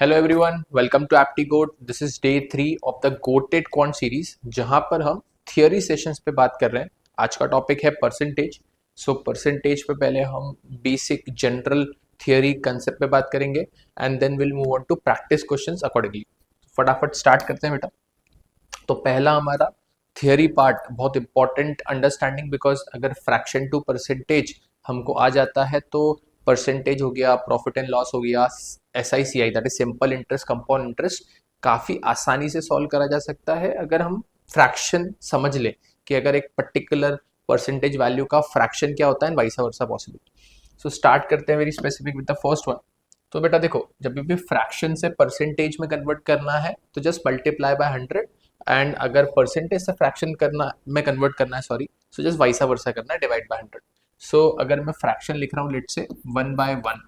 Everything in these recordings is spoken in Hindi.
Hello everyone, welcome to Aptigoat. This is day 3 of the goated quant series, जहां पर हम थियोरी सेशंस पे बात कर रहे हैं। आज का टॉपिक है परसेंटेज। परसेंटेज पे पहले हम बेसिक जनरल थियोरी कंसेप्ट पे बात करेंगे and then will move on to practice questions accordingly. फटाफट स्टार्ट करते हैं बेटा। तो पहला हमारा थियोरी पार्ट बहुत इंपॉर्टेंट अंडरस्टैंडिंग, बिकॉज अगर फ्रैक्शन टू परसेंटेज हमको आ जाता है तो परसेंटेज हो गया, प्रॉफिट एंड लॉस हो गया, SICI that is simple interest compound interest, काफ़ी आसानी से सॉल्व करा जा सकता है अगर हम फ्रैक्शन समझ ले कि अगर एक पर्टिकुलर परसेंटेज वैल्यू का फ्रैक्शन क्या होता है and vice versa possible. So start करते हैं very specific with the first one. तो बेटा देखो, जब भी फ्रैक्शन से परसेंटेज में कन्वर्ट करना है तो जस्ट मल्टीप्लाई बाय 100, एंड अगर परसेंटेज से फ्रैक्शन करना में कन्वर्ट करना है, सॉरी, सो जस्ट वाइसा वर्सा करना है, डिवाइड बाय 100। सो अगर मैं फ्रैक्शन लिख रहा हूँ लेट से 1/1,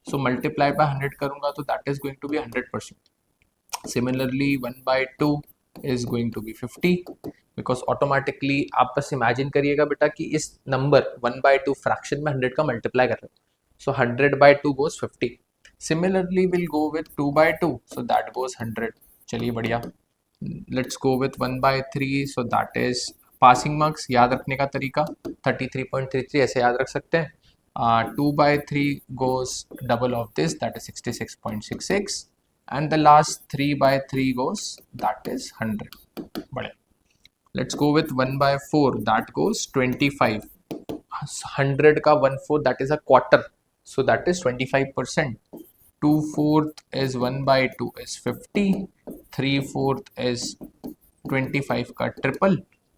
सो मल्टीप्लाई बाय 100 करूंगा तो that is going to be 100%। Similarly 1/2 is going to be 50, because automatically आप बस इमेजिन करिएगा बेटा कि इस नंबर 1/2 फ्रैक्शन में 100 का मल्टीप्लाई कर रहे हो, सो 100/2 goes 50। Similarly will go with 2/2, so that goes 100। चलिए बढ़िया। Let's go with 1/3, so that is passing marks. याद रखने का तरीका 33.33 ऐसे याद रख सकते हैं। 2/3 goes double of this, that is 66.66, and the last 3/3 goes, that is 100. बढ़िया। Let's go with 1/4, that goes 25. 100 का 1/4 that is a quarter, so that is 25%. 2/4 is 1/2 is 50. 3/4 is 25 का triple,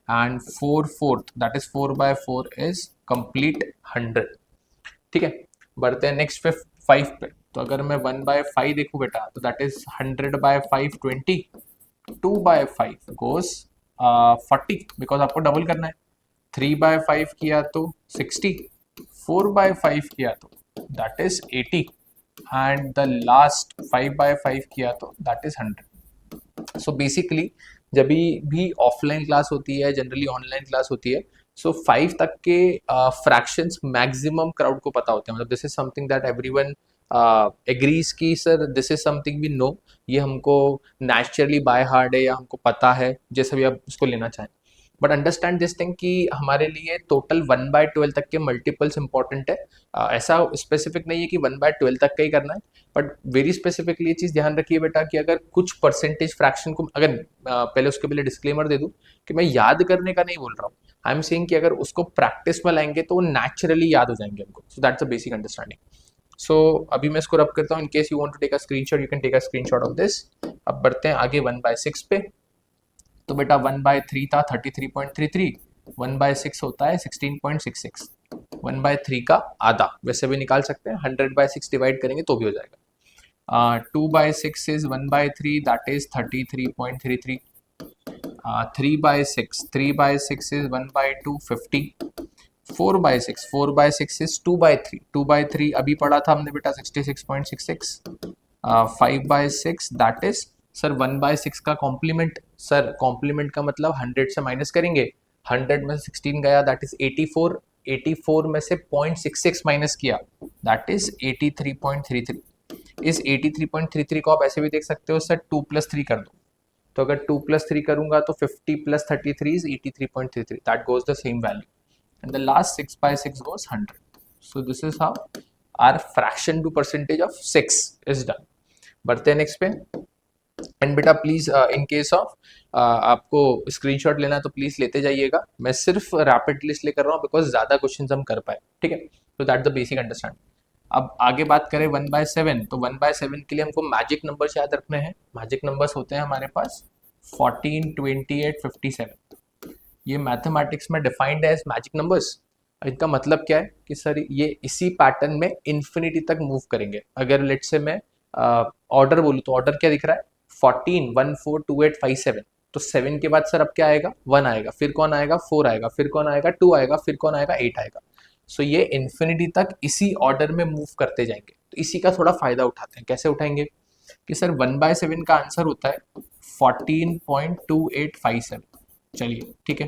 and 4/4 that is 4/4 is complete 100। ठीक है, बढ़ते हैं नेक्स्ट पे 5 पे। तो अगर मैं 1/5 देखूं बेटा तो दैट इज 100/5 20। 2/5 गोस 40, बिकॉज आपको डबल करना है। 3/5 किया तो 60, 4/5 किया तो that is 80, and the last 5/5 किया तो दैट इज 100। सो बेसिकली जब भी ऑफलाइन क्लास होती है, जनरली ऑनलाइन क्लास होती है, सो 5 तक के फ्रैक्शंस मैक्सिमम क्राउड को पता होते हैं। मतलब this is something that everyone agrees की sir this is something we know, ये हमको नेचुरली बाय हार्ट है या हमको पता है, जैसा भी आप उसको लेना चाहें। बट अंडरस्टैंड दिस थिंग कि हमारे लिए टोटल 1/12 तक के मल्टीपल्स इंपॉर्टेंट है। ऐसा स्पेसिफिक नहीं है कि 1/12 तक का ही करना है, बट वेरी स्पेसिफिकली ये चीज़ ध्यान रखिए बेटा कि अगर कुछ परसेंटेज फ्रैक्शन को, अगर पहले उसके पहले डिस्क्लेमर दे दूं कि मैं याद करने का नहीं बोल रहा हूँ, आई एम सेइंग कि अगर उसको प्रैक्टिस में लाएंगे तो वो नेचुरली याद हो जाएंगे हमको। So that's a basic understanding. So अभी मैं इसको रब करता हूँ। In case you want to take a screenshot, you can take a screenshot of this. अब बढ़ते हैं आगे 1/6 पे। तो बेटा 1/3 था 33.33, 1/6 होता है 16.66, 1/3 का आधा वैसे भी निकाल सकते हैं, 100/6 डिवाइड करेंगे तो भी हो जाएगा। 2/6 is 1/3, that is 33.33। 3/6 is 1/2 50। 4/6 is 2/3, 2/3 अभी पढ़ा था हमने बेटा 66.66। 5/6 दैट इज सर 1/6 का कॉम्प्लीमेंट। सर कॉम्प्लीमेंट का मतलब 100 से माइनस करेंगे, 100 में से 16 गया दैट इज 84, 84 में से 0.66 माइनस किया दैट इज 83.33। इस 83.33 को आप ऐसे भी देख सकते हो सर 2+3 कर दो, तो अगर 2+3 करूंगा तो 50 + 33 is 83.33, that goes the same value, and the last 6/6 goes 100. So this is how our fraction to percentage of 6 is done. बढ़ते हैं नेक्स्ट पे। एंड बेटा प्लीज इन केस ऑफ आपको स्क्रीनशॉट लेना है तो प्लीज लेते जाइएगा। मैं सिर्फ रैपिड लिस्ट लेकर रहा हूँ बिकॉज ज्यादा क्वेश्चंस हम कर पाए। ठीक है, तो दैट द बेसिक अंडरस्टैंडिंग। अब आगे बात करें 1/7, तो 1/7 के लिए हमको मैजिक नंबर्स याद रखने हैं। मैजिक नंबर्स होते हैं हमारे पास 14, 28, 57। ये मैथमेटिक्स में डिफाइंड है एज मैजिक नंबर्स। इनका मतलब क्या है कि सर ये इसी पैटर्न में इन्फिनिटी तक मूव करेंगे। अगर लेट से मैं ऑर्डर बोलूँ तो ऑर्डर क्या दिख रहा है, 14, 1, 4, 2, 8, 5, 7। तो 7 के बाद सर अब क्या आएगा, 1 आएगा, फिर कौन आएगा, 4 आएगा, फिर कौन आएगा, 2 आएगा, फिर कौन आएगा, 8 आएगा। सो ये इन्फिनिटी तक इसी ऑर्डर में मूव करते जाएंगे। तो इसी का थोड़ा फायदा उठाते हैं। कैसे उठाएंगे कि सर 1/7 का आंसर होता है 14.2857। चलिए ठीक है,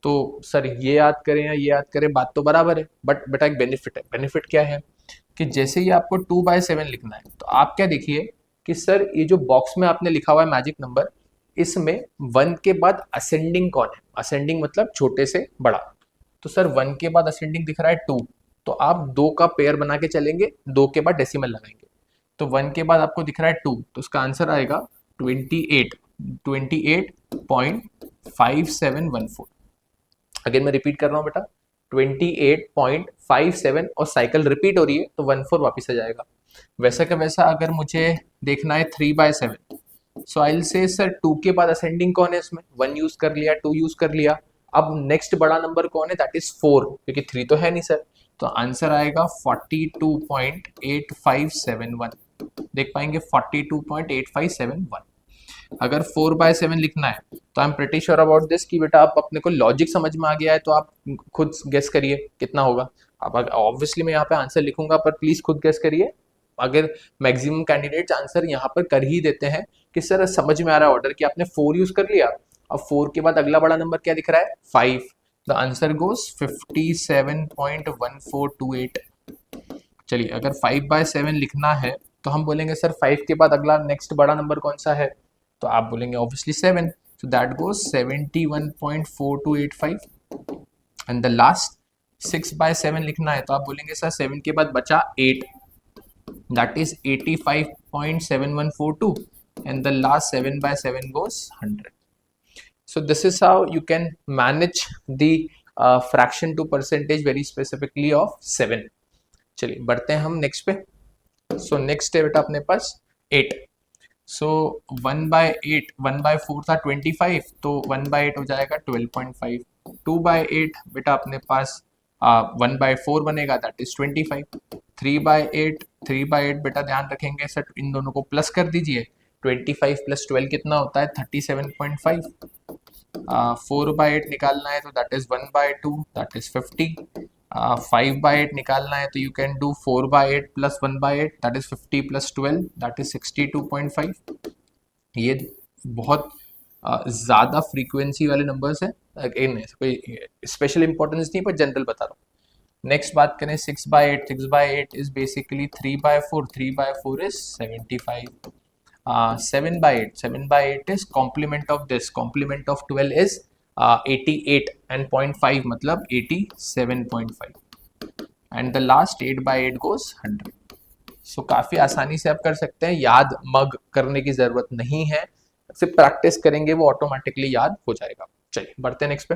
तो सर ये याद करें या ये याद करें, बात तो बराबर है, बट बेटा एक बेनिफिट है। बेनिफिट क्या है कि जैसे ही आपको 2/7 लिखना है तो आप क्या देखिए कि सर ये जो बॉक्स में आपने लिखा हुआ है मैजिक नंबर, इसमें 1 के बाद असेंडिंग कौन है? असेंडिंग मतलब छोटे से बड़ा। तो सर 1 के बाद असेंडिंग दिख रहा है 2, तो आप 2 का पेयर बना के चलेंगे, 2 के बाद डेसिमल लगाएंगे। तो 1 के बाद आपको दिख रहा है 2, तो उसका आंसर आएगा 28.5714। अगर मैं रिपीट कर रहा हूँ बेटा, 28.57 और साइकिल रिपीट हो रही है तो 14 वापिस आ जाएगा। वैसा का वैसा अगर मुझे देखना है 3/7, सो आई विल से सर 2 के बाद असेंडिंग कौन है इसमें? 1 यूज कर लिया, 2 यूज कर लिया, अब नेक्स्ट बड़ा नंबर कौन है? दैट इज 4, क्योंकि 3 तो है नहीं सर। तो आंसर आएगा 42.8571। देख पाएंगे 42.8571। अगर 4/7 लिखना है तो I am pretty sure about this कि बेटा आप अपने को लॉजिक समझ में आ गया है, तो आप खुद गेस करिए कितना होगा। अब ऑब्वियसली मैं यहाँ पे आंसर लिखूंगा, पर प्लीज खुद गेस करिए। अगर मैक्सिमम कैंडिडेट्स आंसर यहाँ पर कर ही देते हैं कि सर समझ में आ रहा है ऑर्डर कि आपने 4 यूज कर लिया, अब 4 के बाद अगला बड़ा नंबर क्या दिख रहा है? 5। The answer goes 57.1428। चलिए, अगर 5/7 लिखना है तो हम बोलेंगे सर 5 के बाद अगला नेक्स्ट बड़ा नंबर कौन सा है? तो आप बोलेंगे obviously 7, so that goes 71.4285। And the last 6/7 लिखना है तो आप बोलेंगे सर 7 के बाद बचा 8, that is 85.7142, and the last 7/7 goes 100. So this is how you can manage the fraction to percentage very specifically of 7। चलिए बढ़ते हैं हम नेक्स्ट पे। सो नेक्स्ट है बेटा अपने पास 8। सो 1/8, 1/4 था 25, तो 1/8 हो जाएगा 12.5। 2/8 बेटा अपने पास 1/4 बनेगा, दैट इज 25। 3/8 बेटा ध्यान रखेंगे सर, इन दोनों को प्लस कर दीजिए। 25 + 12 कितना होता है? 37.5। 4/8 निकालना है तो दैट इज 1/2, दैट इज 50। 5/8 निकालना है तो you can do 4/8 + 1/8, that is 50 + 12, that is 62.5। ये बहुत ज़्यादा फ्रीक्वेंसी वाले नंबर्स हैं, अगेन कोई स्पेशल इंपॉर्टेंस नहीं, पर जनरल बता रहा हूँ। नेक्स्ट बात करें 6/8। 6/8 is basically 3/4। 3/4 is 75। 7/8। 7/8 is complement of this. Complement of 12 is 88 and 0.5 मतलब 87.5, and the last 8/8 goes 100. So काफी आसानी से आप कर सकते हैं, याद मग करने की जरूरत नहीं है, सिर्फ प्रैक्टिस करेंगे वो ऑटोमेटिकली याद हो जाएगा। चलिए बढ़ते हैं नेक्स्ट पे।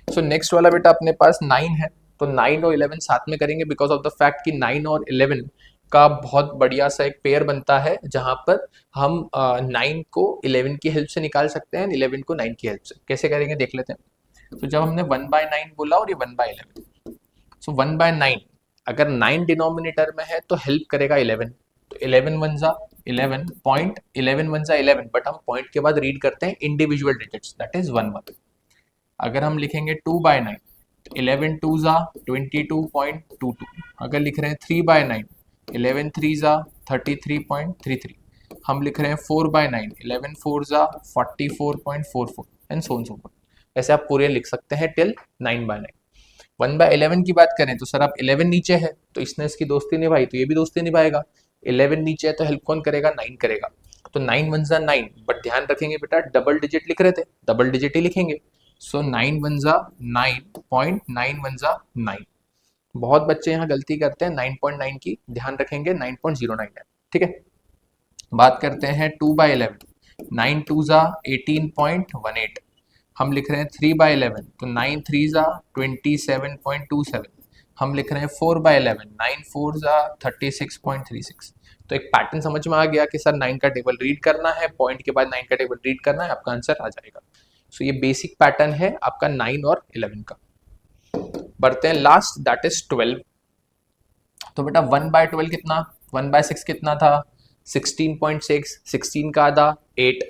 सो नेक्स्ट वाला बेटा अपने पास 9 है, तो 9 और 11 साथ में करेंगे बिकॉज ऑफ द फैक्ट कि 9 और 11 का बहुत बढ़िया सा एक पेयर बनता है, जहां पर हम 9 को 11 की हेल्प से निकाल सकते हैं, 11 को 9 की हेल्प से। कैसे करेंगे देख लेते हैं। तो जब हमने 1/9 बोला और ये 1/11, सो 1/9 अगर 9 डिनोमिनेटर में है तो हेल्प करेगा 11, तो 11 1 जा 11, पॉइंट 11 1 जा 11, बट हम पॉइंट के बाद रीड करते हैं इंडिविजुअल डिजिट्स, दैट इज 1 1। अगर हम लिखेंगे 2/9 तो 11 2 जा 22.22। अगर लिख रहे हैं 3/9 11 3 जा 33.33। हम लिख रहे हैं 4/9 11 4 जा 44.44 and so on so fourth. ऐसे आप पूरे लिख सकते हैं टिल 9/9। 1/11 की बात करें तो सर आप 11 नीचे है तो इसने इसकी दोस्ती निभाई तो ये भी दोस्ती निभाएगा। 11 नीचे है तो हेल्प कौन करेगा? 9 करेगा। तो 9 1 जा 9, बट ध्यान रखेंगे बेटा डबल डिजिट लिख रहे थे, डबल डिजिट ही लिखेंगे। सो 9 1 जा 9.9 1 जा 9। बहुत बच्चे यहाँ गलती करते हैं 9.9 की, ध्यान रखेंगे 9.09 है, ठीक है। बात करते हैं 2/11। 9 2 जा 18.18। हम लिख रहे हैं 3/11 तो 9 3 जा 27.27। हम लिख रहे हैं 4/11 9 4 जा 36.36। तो एक पैटर्न समझ में आ गया कि सर 9 का टेबल रीड करना है, पॉइंट के बाद 9 का टेबल रीड करना है, आपका आंसर आ जाएगा। सो ये बेसिक पैटर्न है आपका 9 और 11 का। बढ़ते हैं लास्ट, दैट इज 12। तो बेटा 1/12 कितना? 1/6 कितना था? 16.6। 16 का आधा 8,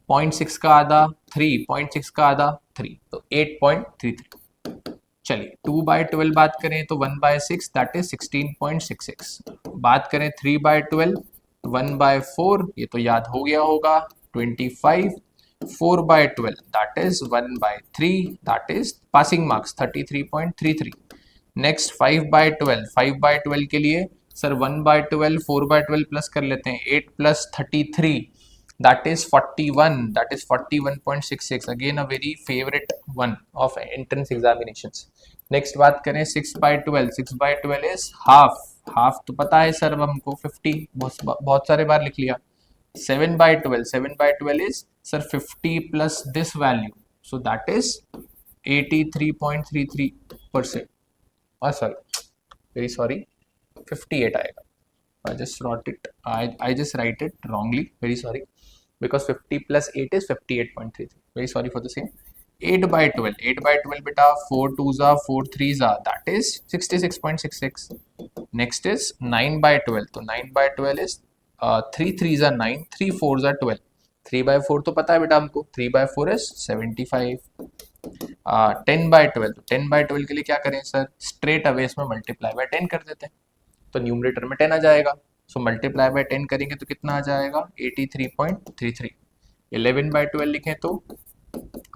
0.6 का आधा 3, 0.6 का आधा 3, तो 8.33। चलिए 2/12 बात करें तो 1/6 दैट इज 16.66। बात करें 3/12 1/4, ये तो याद हो गया होगा 25। 4/12 that is 1/3, that is passing marks 33.33। Next 5/12, 5/12 के लिए सर 1/12 4/12 प्लस कर लेते हैं, 8 + 33 that is 41, that is 41.66, again a very favourite one of entrance examinations. Next बात करें 6/12, 6/12 इज हाफ, हाफ तो पता है सर अब हमको 50, बहुत सारे बार लिख लिया। 7/12, 7/12 is sir 50 plus this value, so that is 83.33%. Sorry, very sorry, 58 आएगा। I just wrote it, I just write it wrongly, very sorry, because 50 plus 8 is 58.33, very sorry for the same। 8/12, 8/12 बेटा 4 2s are 4 3s are, that is 66.66। Next is 9/12, तो 9/12 is 3 3s are 9, 3 4s are 12, 3/4 तो पता है बेटा हमको, 3/4 इज 75। 10/12, तो 10/12 के लिए क्या करें सर, स्ट्रेट अवे इसमें मल्टीप्लाई बाय 10 कर देते हैं, तो न्यूमरेटर में 10 आ जाएगा, सो मल्टीप्लाई बाय 10 करेंगे तो कितना आ जाएगा 83.33। 11/12 लिखें तो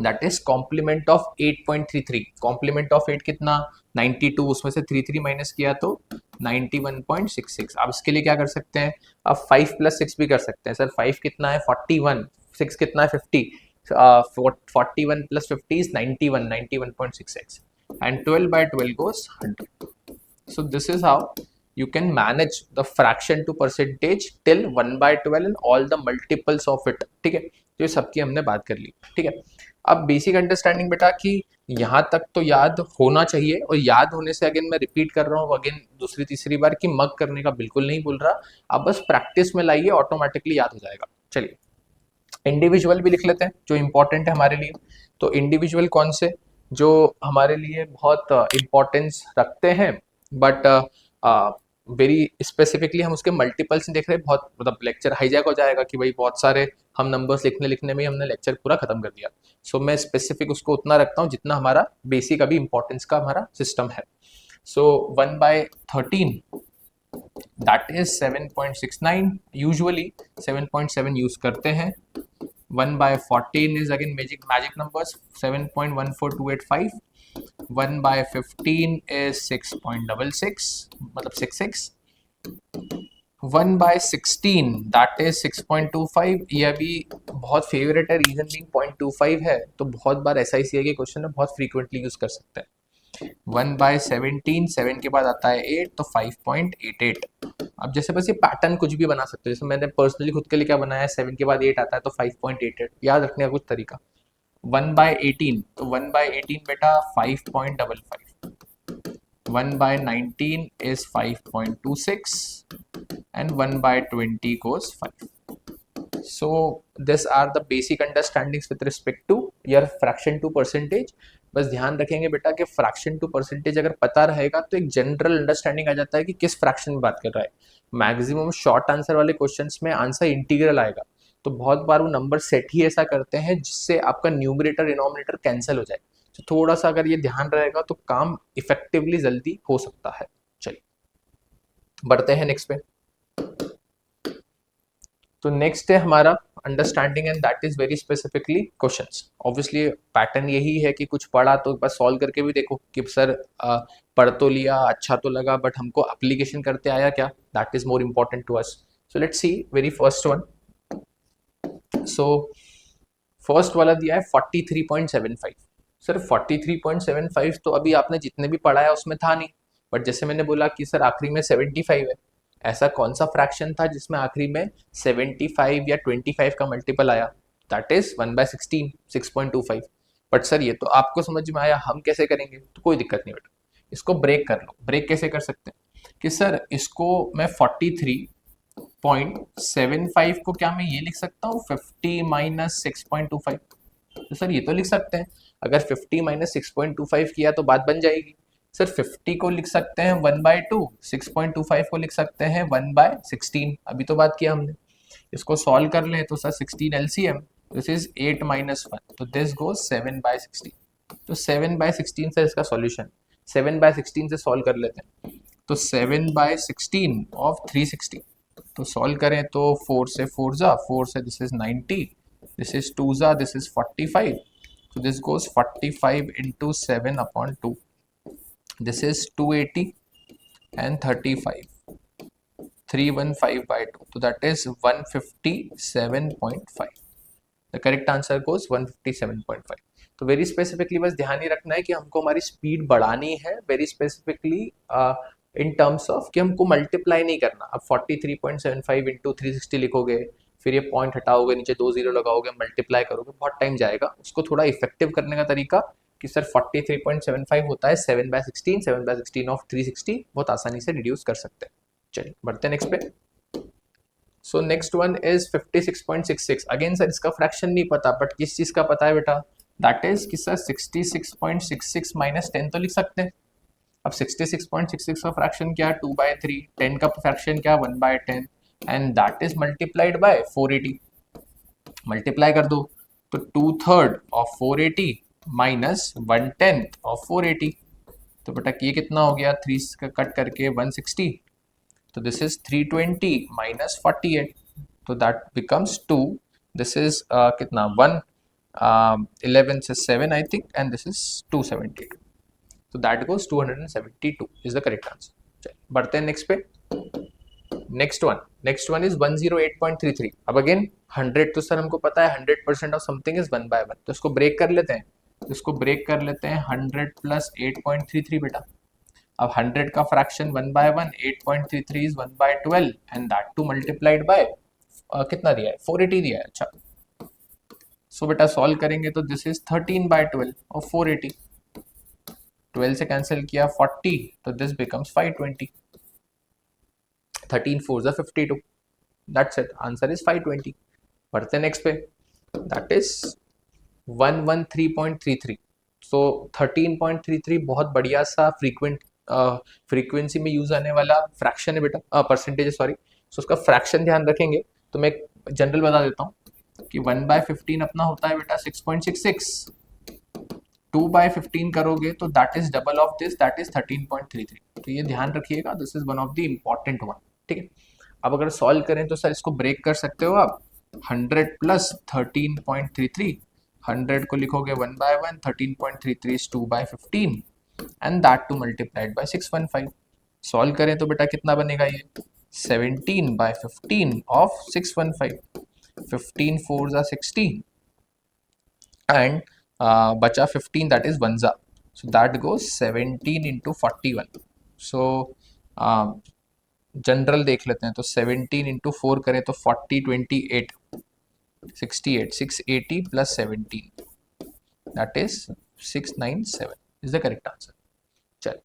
that is complement of 8.33, complement of 8 कितना 92, उसमें से 33 माइनस किया तो 91.66। अब इसके लिए क्या कर सकते हैं, अब 5 + 6 भी कर सकते हैं। सर 5 कितना है 41, 6 कितना है 50, 41 + 50 is 91, 91.66 and 12/12 goes 100। So this is how you can manage the fraction to percentage till 1/12 and all the multiples of it। ठीक है, तो ये सबकी हमने बात कर ली। ठीक है, अब बेसिक अंडरस्टैंडिंग बेटा कि यहाँ तक तो याद होना चाहिए, और याद होने से अगेन मैं रिपीट कर रहा हूँ अगेन दूसरी तीसरी बार कि मग करने का बिल्कुल नहीं बोल रहा, आप बस प्रैक्टिस में लाइए, ऑटोमेटिकली याद हो जाएगा। चलिए इंडिविजुअल भी लिख लेते हैं जो इंपॉर्टेंट है हमारे लिए। तो इंडिविजुअल कौन से जो हमारे लिए बहुत इंपॉर्टेंस रखते हैं, बट वेरी स्पेसिफिकली हम उसके मल्टीपल्स देख रहे हैं, बहुत मतलब लेक्चर हाईजैक हो जाएगा कि भाई बहुत सारे हम नंबर्स लिखने में ही हमने लेक्चर पूरा खत्म कर दिया। सो मैं स्पेसिफिक उसको उतना रखता हूँ जितना हमारा बेसिक अभी इंपॉर्टेंस का हमारा सिस्टम है। सो 1/13 दैट इज 7.69, यूजुअली 7.7 यूज करते हैं। 1/14 is again magic numbers, 7.14285। 1/15 is 6.66, मतलब 66। 1/16 that is 6.25, ये अभी बहुत फेवरेट है, रीजन बीइंग 0.25 है, तो बहुत बार SICI के क्वेश्चन में बहुत फ्रीक्वेंटली यूज कर सकते हैं। 1/17, 7 के बाद आता है 8, तो 5.88। अब जैसे बस ये पैटर्न कुछ भी बना सकते हो, जैसे मैंने पर्सनली खुद के लिए क्या बनाया है, 7 के बाद 8 आता है तो 5.88, याद रखने का कुछ तरीका। 1/18, तो 1/18 बेटा 5.55। 1/19 is 5.26 and 1/20 goes 5। So these are the basic understandings with respect to your fraction to percentage। बस ध्यान रखेंगे बेटा कि फ्रैक्शन टू परसेंटेज अगर पता रहेगा तो एक जनरल अंडरस्टैंडिंग आ जाता है कि किस फ्रैक्शन में बात कर रहा है। मैक्सिमम शॉर्ट आंसर वाले क्वेश्चंस में आंसर इंटीग्रल आएगा, तो बहुत बार वो नंबर सेट ही ऐसा करते हैं जिससे आपका न्यूमरेटर डिनोमिनेटर कैंसिल हो जाए, तो थोड़ा सा अगर ये ध्यान रहेगा तो काम इफेक्टिवली जल्दी हो सकता है। चलिए बढ़ते हैं नेक्स्ट पे। तो नेक्स्ट है हमारा understanding and that is very specifically questions. Obviously pattern यही है कि कुछ पढ़ा तो बस सॉल्व करके भी देखो कि सर पढ़ तो लिया, अच्छा तो लगा, बट हमको एप्लीकेशन करते आया क्या, that is more important to us. So let's see very first one. So first वाला दिया है 43.75। सर 43.75 तो अभी आपने जितने भी पढ़ा है उसमें था नहीं, बट जैसे मैंने बोला कि सर आखिरी में 75 है, ऐसा कौन सा फ्रैक्शन था जिसमें आखिरी में 75 या 25 का मल्टीपल आया, दैट इज 1/16, 6.25। बट सर ये तो आपको समझ में आया, हम कैसे करेंगे, तो कोई दिक्कत नहीं बेटा, इसको ब्रेक कर लो। ब्रेक कैसे कर सकते हैं कि सर इसको मैं 43.75 को क्या मैं ये लिख सकता हूँ 50 - 6.25, तो सर ये तो लिख सकते हैं। अगर 50 - 6.25 किया तो बात बन जाएगी। सर 50 को लिख सकते हैं 1/2, 6.25 को लिख सकते हैं 1/16, अभी तो बात किया हमने। इसको सॉल्व कर ले तो सर 16 LCM, दिस इज 8 - 1, तो दिस गोज 7/16। तो 7/16 से इसका सॉल्यूशन 7/16 से सॉल्व कर लेते हैं, तो 7/16 ऑफ 360, तो सॉल्व करें तो 4 से 4 जा 4 से दिस इज 90, दिस इज 2 जा this is 45, so this goes 45 into 7/2, this is 280 and 35, 315/2, तो that is 157.5. The correct answer goes 157.5. तो वेरी स्पेसिफिकली बस ध्यान ही रखना है कि हमको हमारी स्पीड बढ़ानी है, very specifically in terms of कि हमको मल्टीप्लाई नहीं करना. अब 43.75 इंटू 360 लिखोगे, फिर ये पॉइंट हटाओगे, नीचे 2 0 लगाओगे, मल्टीप्लाई करोगे, बहुत टाइम जाएगा. उसको थोड़ा इफेक्टिव करने का तरीका कि सर 43.75 होता है 7/16, 7/16 ऑफ 360, बहुत आसानी से रिड्यूस कर सकते हैं. चलिए बढ़ते हैं नेक्स्ट पे. So next one is 56.66. Again sir इसका फ्रैक्शन नहीं पता, बट किस चीज का पता है बेटा, दैट इज कि सर 66.66 माइनस 10 तो लिख सकते हैं. अब 66.66 का फ्रैक्शन क्या, 2/3. 10 का फ्रैक्शन क्या, 1/10, and that is multiplied by 480. Multiply कर दो तो 2/3 ऑफ 480 माइनस 1/10 ऑफ 480. तो बेटा ये कितना हो गया, 3 का कट करके 160. तो दिस इज 320 माइनस 48, तो दैट बिकम्स 2. दिस इज कितना 1, 11 से 7 I think, and this is 272. तो that goes 272 is the correct answer. चलिए बढ़ते हैं नेक्स्ट पे. Next one is 108.33. अब अगेन 100 तो सर हमको पता है 100% ऑफ समथिंग इज 1/1, तो इसको ब्रेक कर लेते हैं. इसको ब्रेक कर लेते हैं 100 प्लस 8.33 बेटा. अब 100 का fraction 1/1, 8.33 is 1/12, and that two multiplied by कितना दिया है, 480 दिया है. अच्छा, सो बेटा सॉल्व करेंगे तो दिस इज 13/12 और 480. 12 से कैंसिल किया 40, तो this becomes 520. 13 4 52. That's it, answer is 520. बढ़ते नेक्स्ट पे, दैट इज 113.33. सो 13.33 बहुत बढ़िया सा फ्रीक्वेंसी में यूज आने वाला फ्रैक्शन है बेटा, परसेंटेज है सॉरी. सो उसका फ्रैक्शन ध्यान रखेंगे तो मैं जनरल बता देता हूँ कि 1/15 अपना होता है बेटा 6.66. 2/15 करोगे तो that is double of this, that is 13.33. तो ये ध्यान रखिएगा, this is one of the important one. ठीक है, अब अगर सॉल्व करें तो सर इसको ब्रेक कर सकते हो आप. 100 प्लस 13.33, 100 को लिखोगे 1/1, 13.33 is 2/15, and that two multiplied by 615. Solve करें तो बेटा कितना बनेगा ये, 17/15 ऑफ 615. 15 4 16, एंड बचा 15, that is 1 so that goes 17 into 41. So general देख लेते हैं तो 17 into 4 करें तो 40 28 68, 680 plus 17, that is 697 is the correct answer. चल,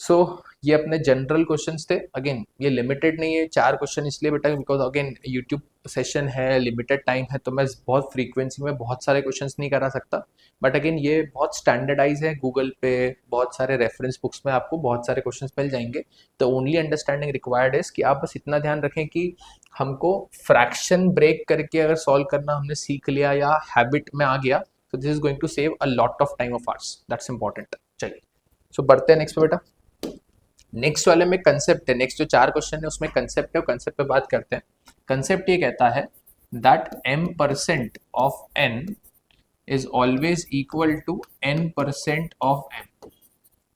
सो ये अपने जनरल क्वेश्चंस थे. अगेन ये लिमिटेड नहीं है 4 क्वेश्चन, इसलिए बेटा बिकॉज अगेन यूट्यूब सेशन है, लिमिटेड टाइम है, तो मैं बहुत फ्रीक्वेंसी में बहुत सारे क्वेश्चंस नहीं करा सकता. बट अगेन ये बहुत स्टैंडर्डाइज है, गूगल पे बहुत सारे रेफरेंस बुक्स में आपको बहुत सारे क्वेश्चंस मिल जाएंगे. The only understanding required is कि आप बस इतना ध्यान रखें कि हमको फ्रैक्शन ब्रेक करके अगर सॉल्व करना हमने सीख लिया या हैबिट में आ गया, तो this is going to save a lot of time of ours. That's important. चलिए सो बढ़ते हैं नेक्स्ट पे बेटा. नेक्स्ट वाले में कंसेप्ट है, नेक्स्ट जो 4 क्वेश्चन है उसमें कंसेप्ट है, कंसेप्ट पे बात करते हैं. कंसेप्ट ये कहता है that m% of n is always equal to n% of m.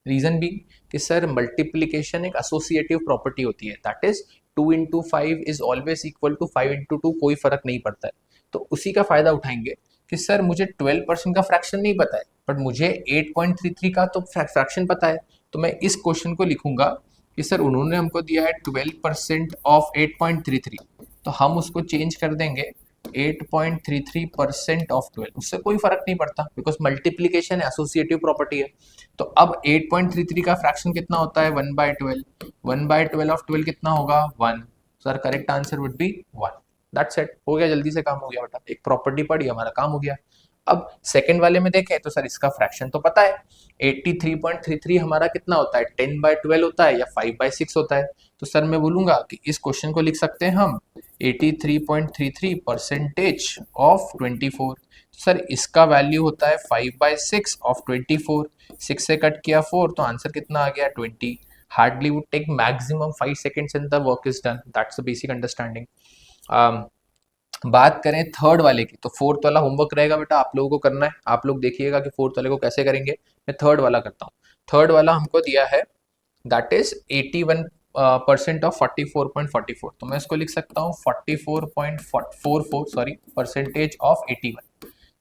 Reason भी कि सर मल्टीप्लीकेशन एक एसोसिएटिव प्रॉपर्टी होती है, that is 2 into 5 is always equal to 5 into 2, कोई फर्क नहीं पड़ता है. तो उसी का फायदा उठाएंगे कि सर मुझे 12% का फ्रैक्शन नहीं पता है, बट मुझे 8.33 का तो फ्रैक्शन पता है. तो मैं इस क्वेश्चन को लिखूंगा कि सर उन्होंने हमको दिया है 12% ऑफ 8.33, तो हम उसको चेंज कर देंगे 8.33% ऑफ 12. उससे कोई फर्क नहीं पड़ता बिकॉज मल्टीप्लीकेशन एसोसिएटिव प्रॉपर्टी है. तो अब 8.33 का फ्रैक्शन कितना होता है, 1/12. 1/12 ऑफ 12 कितना होगा, 1. Sir correct answer would be 1. That's it, हो गया, जल्दी से काम हो गया बेटा, एक प्रॉपर्टी पढ़ी, हमारा काम हो गया. अब सेकंड वाले में देखें तो सर इसका फ्रैक्शन तो पता है, 83.33 हमारा कितना होता है, 10/12 होता है या 5/6 होता है. तो सर मैं बोलूंगा कि इस क्वेश्चन को लिख सकते हैं हम 83.33% ऑफ 24. सर इसका वैल्यू होता है 5/6 ऑफ 24. 6 से कट किया 4, तो आंसर कितना आ गया, 20. Hardly would take maximum 5 seconds and the work is done. That's the basic understanding. बात करें थर्ड वाले की, तो फोर्थ वाला होमवर्क रहेगा बेटा, आप लोगों को करना है. आप लोग देखिएगा कि फोर्थ वाले को कैसे करेंगे. मैं थर्ड वाला करता हूँ. थर्ड वाला हमको दिया है दैट इज परसेंट ऑफ 44.44, तो मैं इसको लिख सकता हूँ 44.44 सॉरी परसेंटेज ऑफ 81।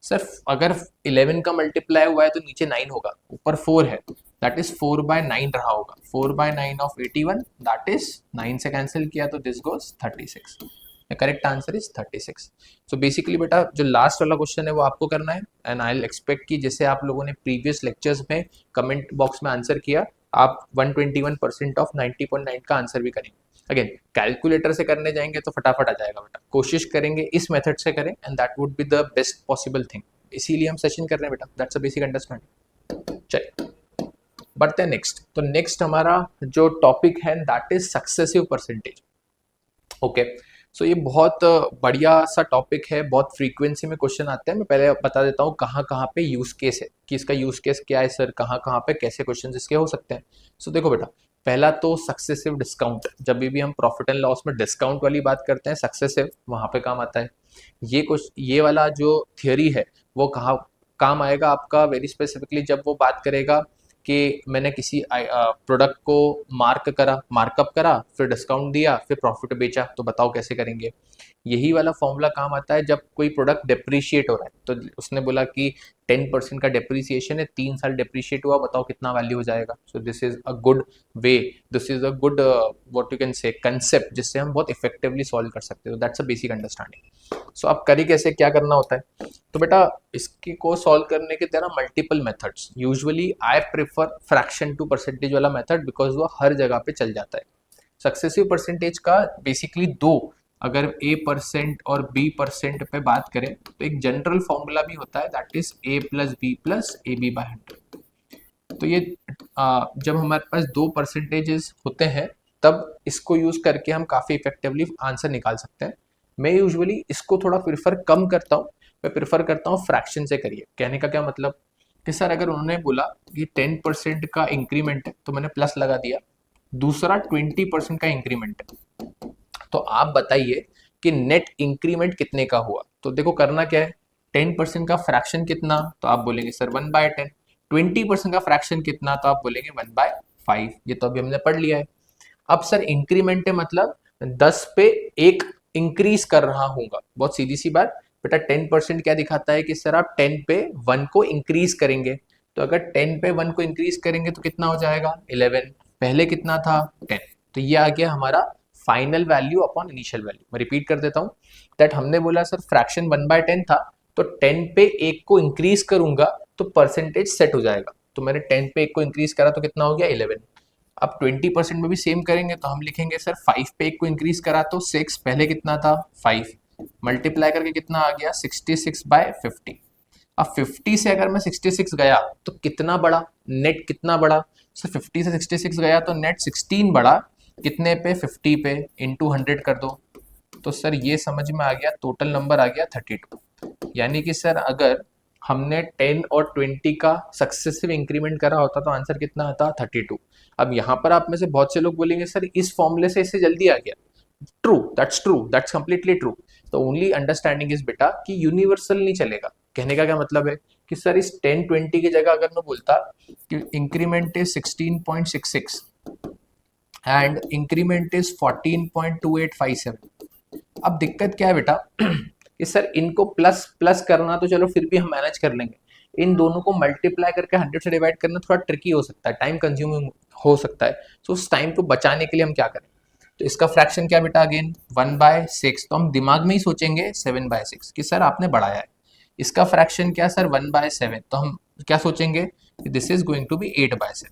सर अगर 11 का मल्टीप्लाई हुआ है तो नीचे 9 होगा, ऊपर 4 है, दैट इज 4/9 रहा होगा। 4/9 ऑफ 81, दैट इज 9 से कैंसिल किया तो this goes 36। Correct answer is 36। So basically बेटा जो लास्ट वाला क्वेश्चन है वो आपको करना है, एंड आई विल एक्सपेक्ट कि जैसे आप लोगों ने प्रीवियस लेक्चर्स में कमेंट बॉक्स में आंसर किया, आप 121% ऑफ 90.9 का आंसर भी करेंगे। अगेन कैलकुलेटर से करने जाएंगे तो फटाफट आ जाएगा बेटा, कोशिश करेंगे इस मेथड से करें, and that would be the best possible thing. इसीलिए हम सेशन कर रहे हैं बेटा, दैट्स अ बेसिक अंडरस्टैंडिंग। चलिए बढ़ते हैं नेक्स्ट। तो नेक्स्ट हमारा जो टॉपिक है that is successive percentage. Okay, so ये बहुत बढ़िया सा टॉपिक है, बहुत फ्रीक्वेंसी में क्वेश्चन आते हैं। मैं पहले बता देता हूँ कहाँ कहाँ पे यूज केस है, कि इसका यूज केस क्या है सर, कहाँ कहाँ पे कैसे क्वेश्चन इसके हो सकते हैं। सो देखो बेटा, पहला तो सक्सेसिव डिस्काउंट, जब भी हम प्रॉफिट एंड लॉस में डिस्काउंट वाली बात करते हैं सक्सेसिव, वहां पे काम आता है। ये वाला जो थियोरी है वो कहाँ काम आएगा आपका, वेरी स्पेसिफिकली जब वो बात करेगा कि मैंने किसी प्रोडक्ट को मार्कअप करा, फिर डिस्काउंट दिया, फिर प्रॉफिट बेचा, तो बताओ कैसे करेंगे। यही वाला फॉर्मूला काम आता है जब कोई प्रोडक्ट डिप्रिशिएट हो रहा है, तो उसने बोला कि 10% का डिप्रिसिएशन है, 3 साल डिप्रिशिएट हुआ, बताओ कितना वैल्यू हो जाएगा। So this is a good way, this is a good what you can say concept, जिससे हम बहुत इफेक्टिवली सॉल्व कर सकते हो। That's a basic understanding. So आप करिए कैसे, क्या करना होता है। तो बेटा इसकी को सॉल्व करने के there are multiple methods. Usually I prefer fraction to percentage वाला मेथड, बिकॉज वो हर जगह पे चल जाता है। सक्सेसिव परसेंटेज का बेसिकली दो, अगर A% और B% पे बात करें तो एक जनरल फॉर्मूला भी होता है, दैट इज A+B+AB/100। तो ये जब हमारे पास 2 परसेंटेजेस होते हैं तब इसको यूज करके हम काफी इफेक्टिवली आंसर निकाल सकते हैं। मैं यूजुअली इसको थोड़ा प्रिफर कम करता हूँ, मैं प्रिफर करता हूँ फ्रैक्शन से करिए। कहने का क्या मतलब कि सर अगर उन्होंने बोला कि 10% का इंक्रीमेंट है तो मैंने प्लस लगा दिया, दूसरा 20% का इंक्रीमेंट है, तो आप बताइए कि नेट इंक्रीमेंट कितने का हुआ। तो देखो करना क्या है, 10% का फ्रैक्शन कितना, तो आप बोलेंगे सर 1/10। 20% का फ्रैक्शन कितना, तो आप बोलेंगे 1/5। ये तो अभी हमने पढ़ लिया है। अब सर इंक्रीमेंट है मतलब 10 पे एक इंक्रीज कर रहा हूंगा, बहुत सीधी सी बात बेटा। 10% क्या दिखाता है कि सर आप 10 पे 1 को इंक्रीज करेंगे, तो अगर 10 पे 1 को इंक्रीज करेंगे तो कितना हो जाएगा 11, पहले कितना था 10। तो ये आ गया हमारा final value upon initial value. मैं रिपीट कर देता हूँ, दैट हमने बोला सर फ्रैक्शन 1/10 था, तो 10 पे एक को इंक्रीज करूंगा तो परसेंटेज सेट हो जाएगा। तो मैंने 10 पे एक को इंक्रीज करा तो कितना हो गया 11। अब 20% में भी सेम करेंगे तो हम लिखेंगे सर 5 पे एक को इंक्रीज करा तो 6, पहले कितना था 5, मल्टीप्लाई करके कितना आ गया 66/50। अब 50 से अगर मैं 66 गया तो कितना बढ़ा, नेट कितना बढ़ा। सर 50 से 66 गया तो नेट 16 बढ़ा, कितने पे 50 पे, इंटू 100 कर दो। तो सर ये समझ में आ गया, टोटल नंबर आ गया 32। यानी कि सर अगर हमने 10 और 20 का सक्सेसिव इंक्रीमेंट करा होता तो आंसर कितना आता 32। अब यहाँ पर आप में से बहुत से लोग बोलेंगे सर इस फॉर्मूले से इससे जल्दी आ गया। True, that's completely true. तो ओनली अंडरस्टैंडिंग इज बेटा कि यूनिवर्सल नहीं चलेगा। कहने का क्या मतलब है कि सर इस 10-20 की जगह अगर मैं बोलता कि increment is 16.66 and increment is 14.2857। अब दिक्कत क्या है बेटा कि सर इनको प्लस प्लस करना तो चलो फिर भी हम मैनेज कर लेंगे, इन दोनों को मल्टीप्लाई करके 100 से डिवाइड करना थोड़ा ट्रिकी हो सकता है, टाइम कंज्यूमिंग हो सकता है। तो उस टाइम को बचाने के लिए हम क्या करें, तो इसका फ्रैक्शन क्या बेटा अगेन 1/6, तो हम दिमाग में ही सोचेंगे 7/6 कि सर आपने बढ़ाया है। इसका फ्रैक्शन क्या सर 1/7, तो हम क्या सोचेंगे this is going to be 8/7।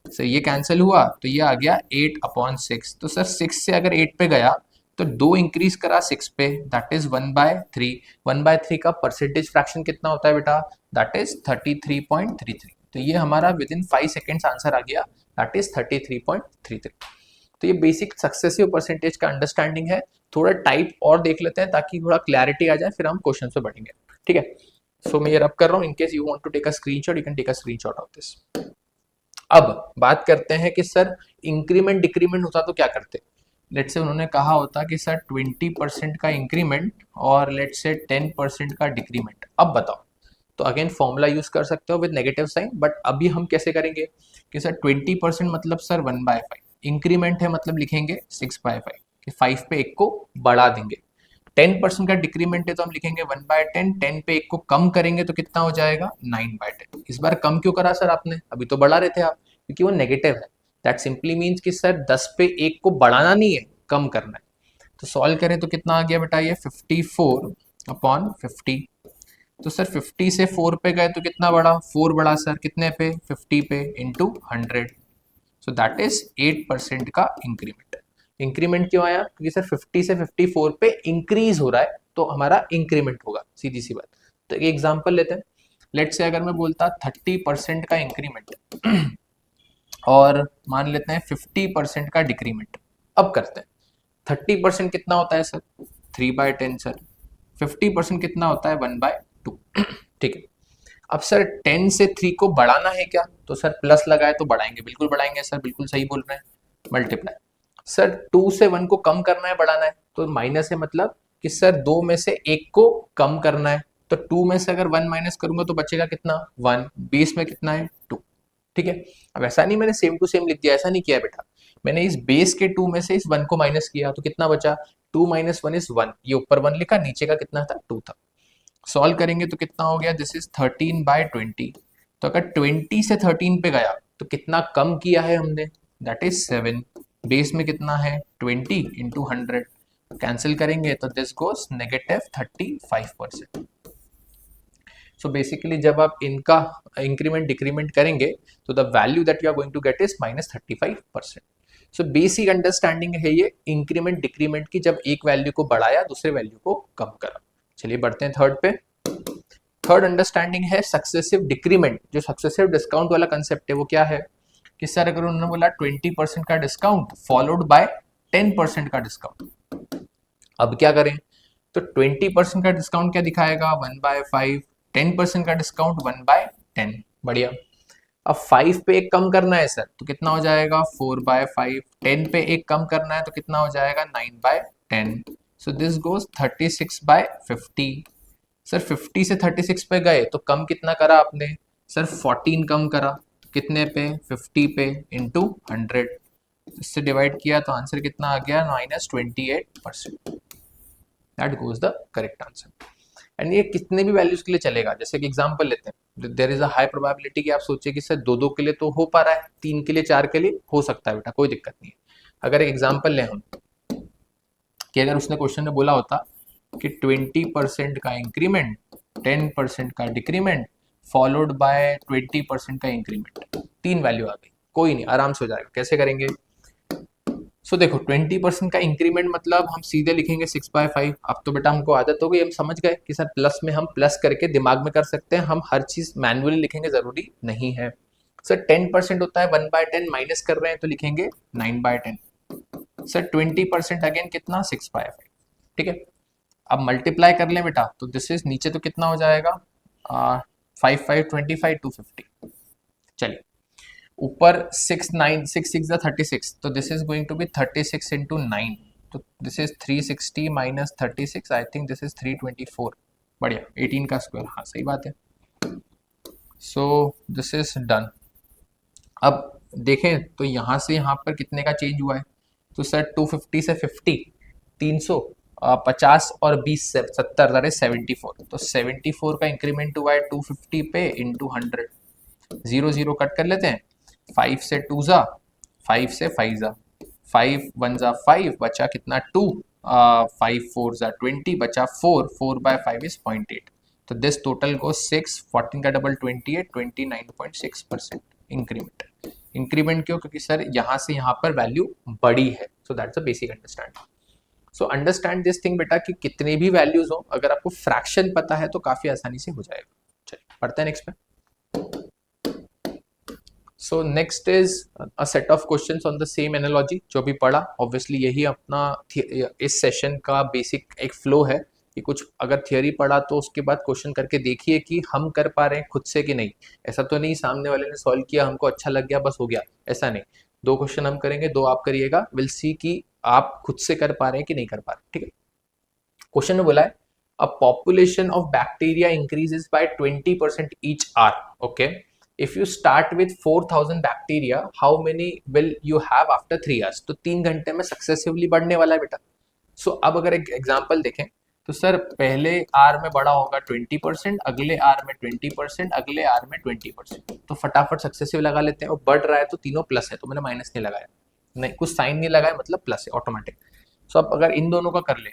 Sir ये कैंसिल हुआ तो ये आ गया 8/6। तो सर 6 से अगर 8 पे गया तो 2 इंक्रीज करा 6 पे, दैट इज 1/3। 1/3 का परसेंटेज फ्रैक्शन कितना होता है बेटा, दैट इज 33.33। तो ये हमारा विद इन 5 सेकेंड्स आंसर आ गया, दैट इज 33.33। तो ये बेसिक सक्सेसिव परसेंटेज का अंडरस्टैंडिंग है। थोड़ा टाइप और देख लेते हैं ताकि थोड़ा क्लैरिटी आ जाए, फिर हम क्वेश्चन पे बढ़ेंगे। ठीक है, सो मैं ये रब कर रहा हूँ, in case you want to take a screenshot you can take a screenshot of this. अब बात करते हैं कि सर इंक्रीमेंट डिक्रीमेंट होता तो क्या करते। लेट्स से उन्होंने कहा होता कि सर 20% का इंक्रीमेंट और लेट्स से 10% का डिक्रीमेंट। अब बताओ, तो अगेन फॉर्मूला यूज कर सकते हो विद नेगेटिव साइन, बट अभी हम कैसे करेंगे कि सर 20% मतलब सर 1/5, इंक्रीमेंट है मतलब लिखेंगे 6/5 कि 5 पे 1 को बढ़ा देंगे। 10% का डिक्रीमेंट है तो हम लिखेंगे 1/10। 10 पे 1 को कम करेंगे तो कितना हो जाएगा 9/10। इस बार कम क्यों करा सर आपने, अभी तो बढ़ा रहे थे आप, क्योंकि वो नेगेटिव है। दैट सिंपली मीन्स कि सर 10 पे 1 को बढ़ाना नहीं है, कम करना है। तो सॉल्व करें तो कितना आ गया बेटा, ये 54/50। तो सर 50 से 4 पे गए तो कितना बढ़ा, 4 बढ़ा सर कितने पे, 50 पे इंटू 100। सो दैट इज 8% का इंक्रीमेंट। इंक्रीमेंट क्यों आया, क्योंकि सर 50 से 54 पे इंक्रीज हो रहा है तो हमारा इंक्रीमेंट होगा, सीधी सी बात। तो एक एग्जांपल लेते हैं। लेट से अगर मैं बोलता 30% का इंक्रीमेंट और मान लेते हैं 50% का डिक्रीमेंट। अब करते हैं 30% कितना होता है सर, 3/10 सर। 50% कितना होता है, 1/2। ठीक है। अब सर 10 से 3 को बढ़ाना है क्या, तो सर प्लस लगाए तो बढ़ाएंगे, बिल्कुल बढ़ाएंगे सर, बिल्कुल सही बोल रहे हैं। मल्टीप्लाई। सर 2 से 1 को कम करना है बढ़ाना है, तो माइनस है मतलब कि सर 2 में से 1 को कम करना है। तो 2 में से अगर 1 माइनस करूंगा तो बचेगा कितना, 1। बेस में कितना है, 2। ठीक है। अब ऐसा नहीं मैंने सेम टू सेम लिख दिया, ऐसा नहीं किया बेटा। मैंने इस बेस के 2 में से इस 1 को माइनस किया तो कितना बचा, 2 माइनस 1 इज 1। ये ऊपर 1 लिखा, नीचे का कितना था, 2 था। सॉल्व करेंगे तो कितना हो गया, दिस इज 13/20। तो अगर 20 से 13 पे गया तो कितना कम किया है हमने, दैट इज 7। बेस में कितना है, 20 इंटू 100। कैंसिल करेंगे तो दिस गोस -35%। सो बेसिकली जब आप इनका इंक्रीमेंट डिक्रीमेंट करेंगे तो the value that you are going to get is -35%। So basic understanding है ये इंक्रीमेंट डिक्रीमेंट की, जब एक वैल्यू को बढ़ाया दूसरे वैल्यू को कम करा। चलिए बढ़ते हैं थर्ड पे। थर्ड अंडरस्टैंडिंग है सक्सेसिव डिक्रीमेंट। जो सक्सेसिव डिस्काउंट वाला कंसेप्ट है वो क्या है कि सर अगर उन्होंने बोला 20% का डिस्काउंट फॉलोड बाय 10% का डिस्काउंट, अब क्या करें, तो 20% का डिस्काउंट क्या दिखाएगा, 1/5। 10% का डिस्काउंट 1/10। बढ़िया। अब 5 पे एक कम करना है सर तो कितना हो जाएगा, 4/5। 10 पे एक कम करना है तो कितना हो जाएगा, 9/10। सो दिस गोज 36/50। सर 50 से 36 पे गए तो कम कितना करा आपने, सर 14 कम करा। कितने पे, 50 पे इंटू 100। इससे डिवाइड किया तो आंसर कितना आ गया, -28%। That goes the correct answer. And ये कितने भी वैल्यूज के लिए चलेगा। जैसे कि एग्जांपल लेते हैं, there is a high probability कि आप सोचिए कि सर 2-2 के लिए तो हो पा रहा है, 3 के लिए 4 के लिए हो सकता है बेटा, कोई दिक्कत नहीं है। अगर एक एग्जांपल लें हम कि अगर उसने क्वेश्चन में बोला होता कि 20% का इंक्रीमेंट, 10% का डिक्रीमेंट फॉलोड बाय 20% का इंक्रीमेंट, 3 वैल्यू आ गई, कोई नहीं, आराम से हो जाएगा। कैसे करेंगे, सो देखो 20% का इंक्रीमेंट मतलब हम सीधे लिखेंगे 6/5। अब तो बेटा हमको आदत हो गई, हम समझ गए कि सर प्लस में हम प्लस करके दिमाग में कर सकते हैं, हम हर चीज मैनुअली लिखेंगे जरूरी नहीं है। सर 10% होता है 1/10, माइनस कर रहे हैं तो लिखेंगे 9/10। सर 20% अगेन कितना, 6/5। ठीक है। अब मल्टीप्लाई कर लें बेटा तो दिस इज, नीचे तो कितना हो जाएगा, 5/5 25, 250। चलिए ऊपर 6 6 जा 36, तो this is going to be 36 into 9। तो this is 360 minus 36, I think this is 324। बढ़िया, 18 का स्क्वायर, हाँ सही बात है। So this is done. अब देखें तो यहाँ से यहाँ पर कितने का चेंज हुआ है, तो सर 250 से 50, 300, 50 और 20 से 70, दैट इज 74। तो 74 का इंक्रीमेंट हुआ है 250 पे इंटू 100। 0 0 कट कर लेते हैं, 5 से 2 जा, 5 से 5 जा, 5 1 जा 5, बचा कितना 2, 5 4 जा 20, बचा 4, 4/5 इज 0.8। तो दिस टोटल को 6, 14 का डबल 28, 29.6% इंक्रीमेंट। इंक्रीमेंट क्यों, क्योंकि सर यहाँ से यहाँ पर वैल्यू बड़ी है। सो that's a basic understanding. So understand this thing बेटा कि कितने भी वैल्यूज हो, अगर आपको फ्रैक्शन पता है तो काफी आसानी से हो जाएगा। चलिए पढ़ते हैं नेक्स्ट पे। So next is a set of questions on the same analogy जो भी पढ़ा। ऑब्वियसली यही अपना इस सेशन का बेसिक एक फ्लो है कि कुछ अगर थियोरी पढ़ा तो उसके बाद क्वेश्चन करके देखिए कि हम कर पा रहे हैं खुद से कि नहीं। ऐसा तो नहीं सामने वाले ने सॉल्व किया, हमको अच्छा लग गया बस हो गया, ऐसा नहीं। 2 क्वेश्चन हम करेंगे, 2 आप करिएगा, विल सी कि आप खुद से कर पा रहे हैं कि नहीं कर पा रहे। ठीक है। क्वेश्चन में बोला है a population of bacteria increases by 20% each hour. Okay, if you start with 4000 bacteria, how many will you have after 3 hours? तो 3 घंटे में सक्सेसिवली बढ़ने वाला है बेटा. सो अब अगर एक एग्जाम्पल देखें तो सर पहले आर में बड़ा होगा 20%, अगले आर में 20%, अगले आर में 20%. तो फटाफट सक्सेसिव लगा लेते हैं. और बढ़ रहा है तो तीनों प्लस है, तो मैंने माइनस नहीं लगाया, नहीं कुछ साइन नहीं लगाया, मतलब प्लस है ऑटोमेटिक. सो अब अगर इन दोनों का कर ले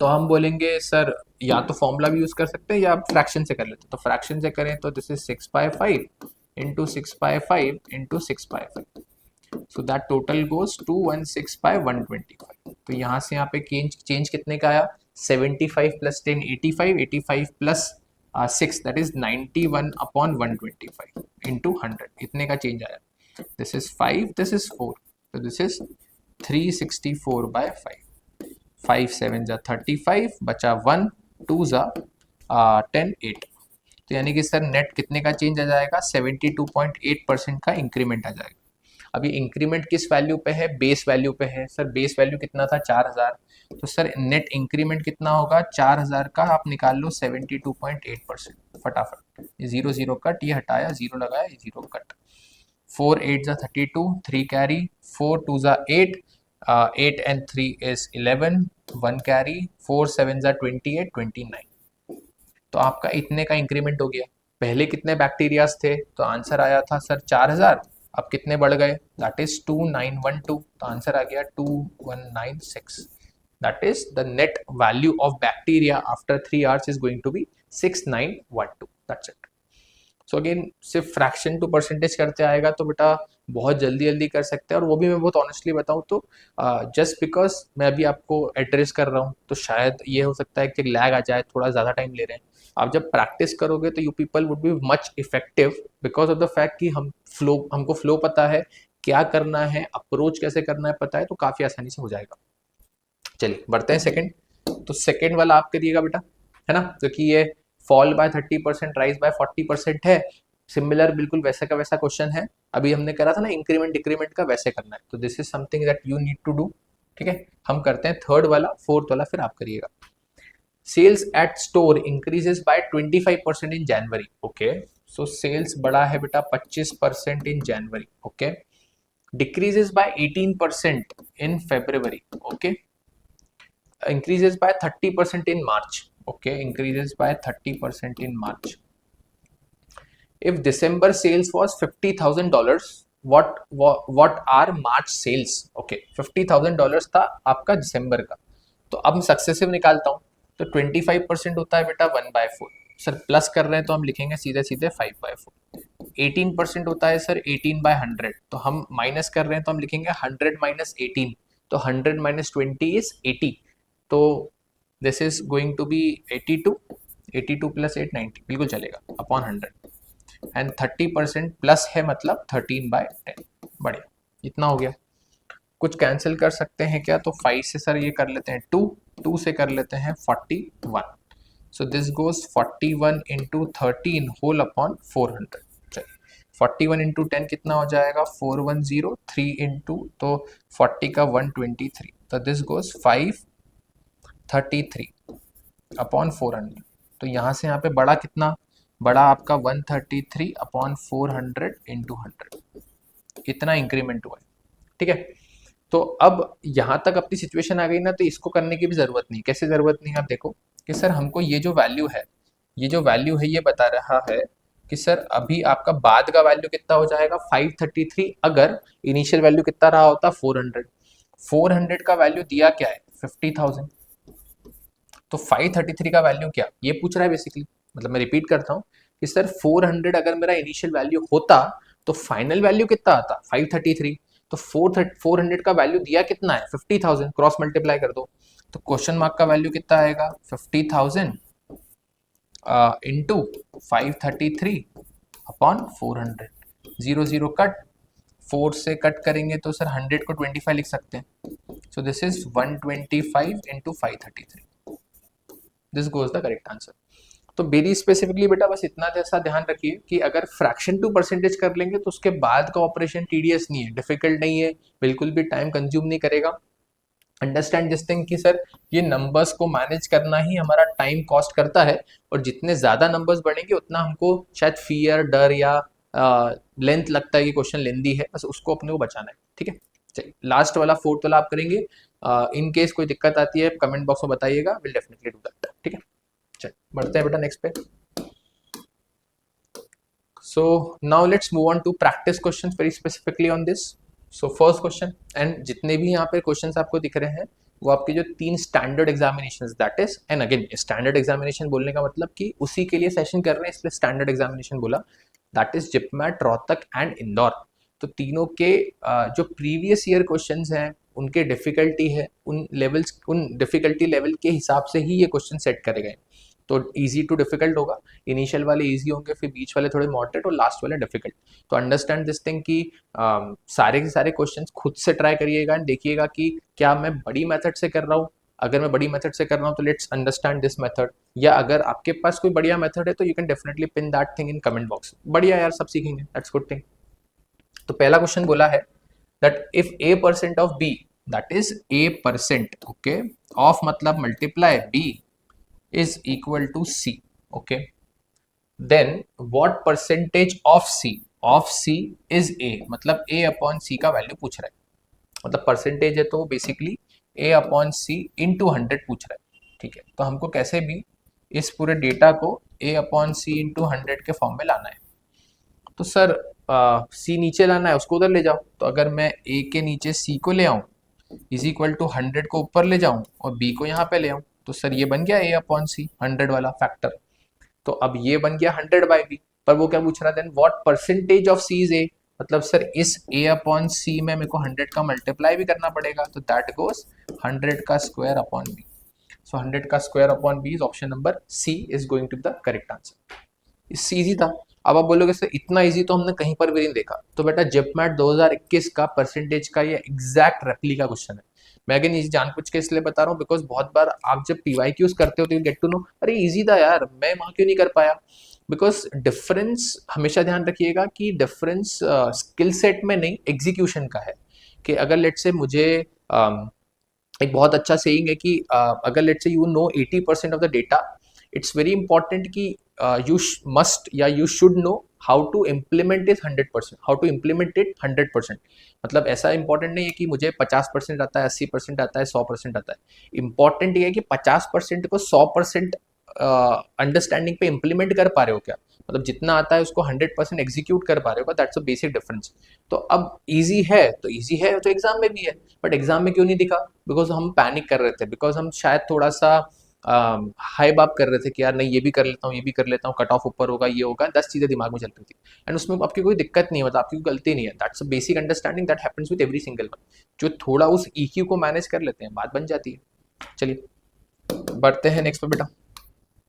तो हम बोलेंगे सर या तो फॉर्मूला भी यूज कर सकते हैं या फ्रैक्शन से कर लेते हैं. तो फ्रैक्शन से करें तो this is 6/5 into 6/5 into 6/5. So that total goes to 1/6/125. तो यहाँ से यहाँ पे चेंज कितने का आया? 75 plus 10 85, 85 plus 6 that is 91/125 into 100. इतने का चेंज आया. दिस इज 5, दिस इज 4, तो दिस इज 364/5. 5 7 जा 35, बचा 1, 2 जा 10 8. तो यानी कि सर नेट कितने का चेंज आ जाएगा? 72.8% का इंक्रीमेंट आ जाएगा. अभी इंक्रीमेंट किस वैल्यू पे है? बेस वैल्यू पे है. सर बेस वैल्यू कितना था? 4000. तो सर नेट इंक्रीमेंट कितना होगा? 4000 का आप निकाल लो 72.8%. फटाफट जीरो जीरो कट, ये हटाया, जीरो लगाया, जीरो कट. 4 8 जा 32, 3 कैरी, 4 2 जा 8, 8 and 3 is 11, 1 कैरी, 4 7 जा 28, 29. तो आपका इतने का इंक्रीमेंट हो गया. पहले कितने बैक्टीरियाज थे? तो आंसर आया था सर 4000. अब कितने बढ़ गए? That is 2912. तो आंसर आ गया 2196. That is the net value of bacteria after 3 hours is going to be 6912. That's it. So again सिर्फ फ्रैक्शन टू परसेंटेज करते आएगा तो बेटा बहुत जल्दी जल्दी कर सकते हैं. और वो भी मैं बहुत ऑनेस्टली बताऊं तो जस्ट बिकॉज मैं अभी आपको एड्रेस कर रहा हूं तो शायद ये हो सकता है कि लैग आ जाए, थोड़ा ज़्यादा टाइम ले रहे हैं. आप जब प्रैक्टिस करोगे तो you people would be much effective because of the fact कि हमको फ्लो पता है, क्या करना है, अप्रोच कैसे करना है पता है, तो काफ़ी आसानी से हो जाएगा. चलिए बढ़ते हैं सेकेंड. तो सेकेंड वाला आप करिएगा बेटा, है ना, क्योंकि ये फॉल बाय 30%, राइज बाय 40% है. सिमिलर बिल्कुल वैसा का वैसा क्वेश्चन है. अभी हमने करा था ना इंक्रीमेंट डिक्रीमेंट का, वैसे करना है. तो this is something that you need to do. ठीक है, हम करते हैं थर्ड वाला. फोर्थ वाला फिर आप करिएगा. Sales at store increases by 25% in January. Okay, so sales बढ़ा है बेटा 25% in January. Okay, decreases by 18% in February. Okay, increases by 30% in March. Okay, increases by 30% in March. If December sales was $50,000, what are March sales? Okay, $50,000 था आपका दिसंबर का. तो अब मैं सक्सेसिव निकालता हूँ. तो 25% होता है बेटा 1/4. सर प्लस कर रहे हैं तो हम लिखेंगे सीधे सीधे 5/4. 18% होता है सर 18/100. तो हम माइनस कर रहे हैं तो हम लिखेंगे 100 माइनस 18. तो 100 माइनस 20 इज 80. तो this is going to be 82. 82 plus 8 90 बिल्कुल चलेगा अपॉन 100. एंड 30% प्लस है मतलब 13/10. बढ़िया, इतना हो गया. कुछ कैंसिल कर सकते हैं क्या? तो 5 से सर ये कर लेते हैं 2 से कर लेते हैं 41. So this goes 41 into 13 whole upon 400. चलिए 41 इंटू 10 कितना हो जाएगा? 410. 3 इंटू तो 40 का 123. तो दिस गोज 533 अपॉन 400. तो यहाँ से यहाँ पे बड़ा कितना? बड़ा आपका 133 अपॉन 400 इंटू 100. इतना इंक्रीमेंट हुआ है. ठीक है, तो अब यहाँ तक अपनी सिचुएशन आ गई ना, तो इसको करने की भी ज़रूरत नहीं. कैसे ज़रूरत नहीं? आप देखो कि सर हमको ये जो वैल्यू है, ये बता रहा है कि सर अभी आपका बाद का वैल्यू कितना हो जाएगा? 533. अगर इनिशियल वैल्यू कितना रहा होता? 400. 400 का वैल्यू दिया क्या है? 50,000. तो 533 का वैल्यू क्या ये पूछ रहा है बेसिकली. मतलब मैं रिपीट करता हूँ कि सर 400 अगर मेरा इनिशियल वैल्यू होता तो फाइनल वैल्यू कितना आता? 533. तो 400 का वैल्यू दिया कितना है? 50,000. क्रॉस मल्टीप्लाई कर दो. तो क्वेश्चन मार्क का वैल्यू कितना आएगा? 50,000 इंटू 533 अपॉन 400. 0 0 कट, 4 से कट करेंगे तो सर 100 को 25 लिख सकते हैं. सो this is 125 into 533. This goes the correct answer. तो वेरी स्पेसिफिकली बेटा बस इतना जैसा ध्यान रखिए कि अगर फ्रैक्शन टू परसेंटेज कर लेंगे तो उसके बाद का ऑपरेशन टीडीएस नहीं है, डिफिकल्ट नहीं है, बिल्कुल भी टाइम कंज्यूम नहीं करेगा. अंडरस्टैंड दिस थिंग कि सर ये नंबर्स को मैनेज करना ही हमारा टाइम कॉस्ट करता है, और जितने ज़्यादा नंबर्स बढ़ेंगे उतना हमको शायद फियर, डर या लेंथ लगता है कि क्वेश्चन लेंदी है, बस उसको अपने को बचाना है। ठीक है, चलिए लास्ट वाला फोर्थ वाला आप करेंगे। इन केस कोई दिक्कत आती है कमेंट बॉक्स में बताइएगा, विल डेफिनेटली डू दैट। ठीक है, चलिए बढ़ते हैं बेटा नेक्स्ट पे। So now let's move on to practice questions very specifically on this. So first question, and जितने भी यहाँ पे questions आपको दिख रहे हैं वो आपके जो 3 standard examination, that is, and again standard examination बोलने का मतलब कि उसी के लिए सेशन कर रहे हैं इसलिए स्टैंडर्ड एग्जामिनेशन बोला, that is JIPMAT, Rohtak and Indore. तो तीनों के जो प्रीवियस ईयर क्वेश्चंस हैं उनके डिफिकल्टी है, उन लेवल्स, उन डिफिकल्टी लेवल के हिसाब से ही ये क्वेश्चन सेट करे गए। तो इजी टू डिफिकल्ट होगा, इनिशियल वाले इजी होंगे, फिर बीच वाले थोड़े मॉडरेट और लास्ट वाले डिफिकल्ट। तो अंडरस्टैंड दिस थिंग कि सारे के सारे क्वेश्चंस खुद से ट्राई करिएगा एंड देखिएगा कि क्या मैं बड़ी मेथड से कर रहा हूँ। अगर मैं बड़ी मेथड से कर रहा हूँ तो लेट्स अंडरस्टैंड दिस मेथड, या अगर आपके पास कोई बढ़िया मेथड है तो you can definitely pin that thing in comment box. बढ़िया यार, सब सीखेंगे, दैट्स गुड थिंग। तो पहला क्वेश्चन बोला है that if a% of b, that is a%, okay, of मतलब multiply b is equal to C, okay, then what percentage of C is A, मतलब A upon C का वैल्यू पूछ रहा है, मतलब परसेंटेज है तो basically A upon C into 100 पूछ रहा है। ठीक है, तो हमको कैसे भी इस पूरे डेटा को A upon C into 100 के फॉर्म में लाना है। तो सर C नीचे लाना है, उसको उधर ले जाओ। तो अगर मैं A के नीचे C को ले आऊँ इज इक्वल टू 100 को ऊपर ले जाऊं और b को यहाँ पे ले आऊं, तो सर ये बन गया a अपॉन सी, 100 वाला फैक्टर। तो अब ये बन गया 100 बाई b, पर वो क्या पूछ रहा है then what percentage of c is a, मतलब सर इस a अपॉन c में मेरे को 100 का मल्टीप्लाई भी करना पड़ेगा, तो दैट गोज 100 का स्क्वायर अपॉन b। सो 100 का square upon b is option number C is going to the correct answer. इससे इजी था। अब आप बोलोगे सर इतना इजी तो हमने कहीं पर भी नहीं देखा, तो बेटा जिपमैट 2021 का परसेंटेज का ये एग्जैक्ट रेप्लिका क्वेश्चन है। मैं अगेन इजी जानबूझ के इसलिए बता रहा हूँ बिकॉज बहुत बार आप जब पीवाईक्यूज करते हो तो यू गेट टू नो अरे इजी था यार, मैं वहां क्यों नहीं कर पाया। बिकॉज डिफरेंस हमेशा ध्यान रखिएगा कि डिफरेंस स्किल सेट में नहीं एग्जीक्यूशन का है। कि अगर लेट से मुझे एक बहुत अच्छा सेइंग है कि अगर let's say you know 80% of the data, it's very important कि यू मस्ट या you should know how to implement it 100%, how to implement it 100%। मतलब ऐसा इंपॉर्टेंट नहीं है कि मुझे 50% आता है, 80% आता है, 100% आता है। इंपॉर्टेंट ये है कि 50% को 100% अंडरस्टैंडिंग पे इम्प्लीमेंट कर पा रहे हो क्या, मतलब जितना आता है उसको 100% एग्जीक्यूट कर पा रहे हो, दैट्स अ बेसिक डिफरेंस। तो अब इजी है तो इजी है तो एग्जाम में भी है, बट एग्जाम में क्यों नहीं दिखा, बिकॉज हम पैनिक कर रहे थे, बिकॉज हम शायद थोड़ा सा हाई बाप कर रहे थे कि यार नहीं ये भी कर लेता हूँ, ये भी कर लेता हूँ, कट ऑफ ऊपर होगा, ये होगा, 10 चीजें दिमाग में चल रही थी। एंड उसमें आपकी कोई दिक्कत नहीं है, मतलब आपकी कोई गलती नहीं है, that's a basic understanding that happens with every single one. जो थोड़ा उस ईक्यू को मैनेज कर लेते हैं बात बन जाती है। चलिए बढ़ते हैं नेक्स्ट पे बेटा।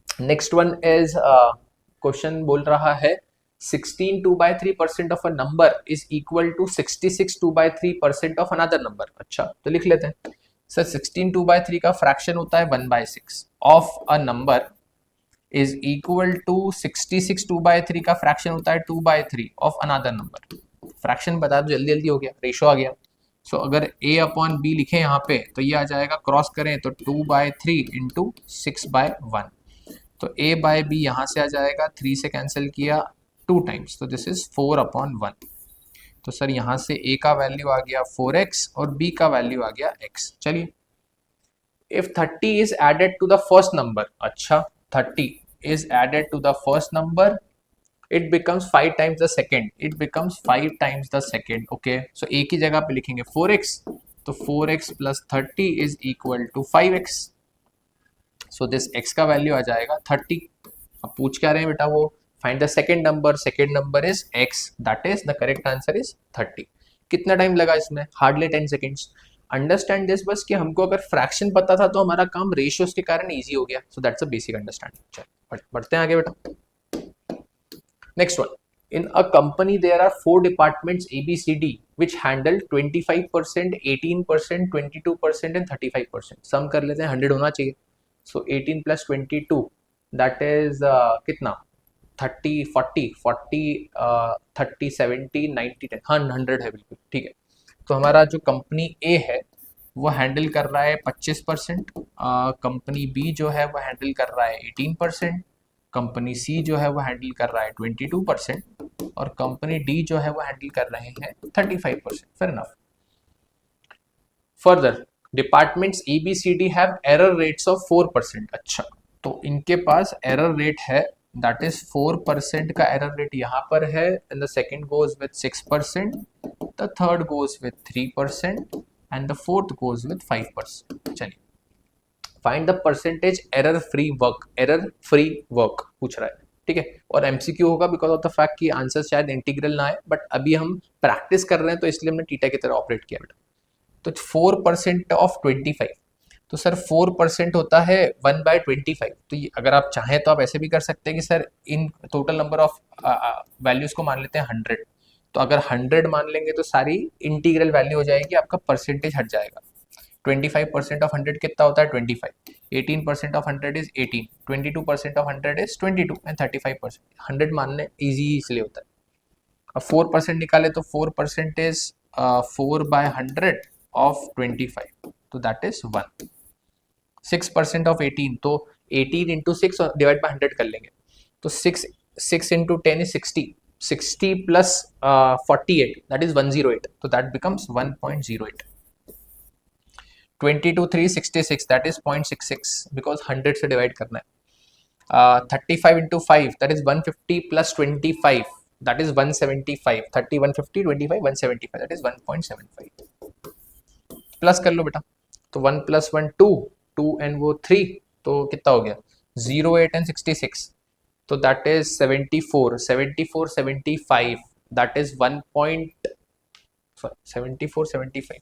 नेक्स्ट वन इज क्वेश्चन बोल रहा है 16 2/3% of a number is equal to 66 2/3% of another number. अच्छा तो लिख लेते हैं सर 16 2/3 का फ्रैक्शन होता है 1/6 of a number is equal to 66 2/3 का फ्रैक्शन होता है 2/3 ऑफ अनदर नंबर। फ्रैक्शन बता दो, जल्दी जल्दी हो गया, रेशो आ गया। सो अगर a अपॉन b लिखे यहाँ पे तो ये आ जाएगा, क्रॉस करें तो 2/3 इंटू 6/1। तो a बाय बी यहाँ से आ जाएगा, 3 से कैंसिल किया 2 टाइम्स, तो दिस इज 4/1। तो सर यहाँ से a का वैल्यू आ गया 4x और b का वैल्यू आ गया x। चलिए if 30 is added to the first number, अच्छा 30 is added to the first number, it becomes 5 times the second, it becomes 5 times the second, okay, so a की जगह पे लिखेंगे 4x, तो 4x plus 30 is equal to 5x, so this x का वैल्यू आ जाएगा 30। अब पूछ क्या रहे हैं बेटा वो, find the second number is x, that is the correct answer is 30। कितना टाइम लगा इसमें, हार्डली 10 सेकेंड्स। अंडरस्टैंड दिस बस कि हमको अगर फ्रैक्शन पता था तो हमारा काम रेशियोज के कारण इजी हो गया, सो दैट्स अ बेसिक अंडरस्टैंडिंग। चल बढ़ते हैं आगे बेटा। Next one. In a company, there are 4 departments A, B, C, D, which handle 25%, 18%, 22% and 35%. Sum कर लेते हैं, 100 होना चाहिए। So 18 plus 22, that is कितना? 30, 40, 40, 30, 70, 90, 10, हाँ 100 है बिल्कुल, ठीक है। तो हमारा जो कंपनी A है वो हैंडल कर रहा है 25%, कंपनी बी जो है वो हैंडल कर रहा है 18%, कंपनी सी जो है वो हैंडल कर रहा है 22% और कंपनी डी जो है वो हैंडल कर रहे हैं 35%। Fair enough. Further departments A B C D have error rates of 4%। अच्छा, तो इनके पास एरर रेट है दैट इज 4% का एरर रेट यहाँ पर है, and the second goes with 6%, the third goes with 3% and the fourth goes with 5%। चलिए, find the percentage error free work. Error free work पूछ रहा है, ठीक है, और एमसीक्यू होगा बिकॉज ऑफ द फैक्ट कि आंसर शायद इंटीग्रल ना आए, बट अभी हम प्रैक्टिस कर रहे हैं तो इसलिए हमने टीटा की तरह ऑपरेट किया बेटा। तो 4% ऑफ 25, तो सर 4% होता है 1/25। तो ये अगर आप चाहें तो आप ऐसे भी कर सकते हैं कि sir in total number of values को मान लेते हैं 100। तो अगर 100 मान लेंगे तो सारी इंटीग्रल वैल्यू हो जाएगी, आपका परसेंटेज हट जाएगा। 25% ऑफ 100 कितना होता है 25, 18% of 100 is 18, 22% of 100 is 22 and 35%। 100 मानने ईजी इसलिए होता है। अब 4% निकाले तो 4% इज 4/100 ऑफ 25, तो दैट इज 1। 6% ऑफ 18, तो 18 इंटू 6 डिवाइड बाई 100 कर लेंगे, तो 6 into 10 is 60, 60 plus 48 that is 108, तो that becomes 1.08। 22 3 66 that is 0.66 because 100 से डिवाइड करना है। 35 into 5 that is 150 plus 25 that is 175, 30 150 25 175 that is 1.75। Plus कर लो बेटा, तो 1 + 1 2, 2 एंड वो 3, तो कितना हो गया 0 8 एंड 66, तो दैट इज 74 74 75 दैट इज 74 75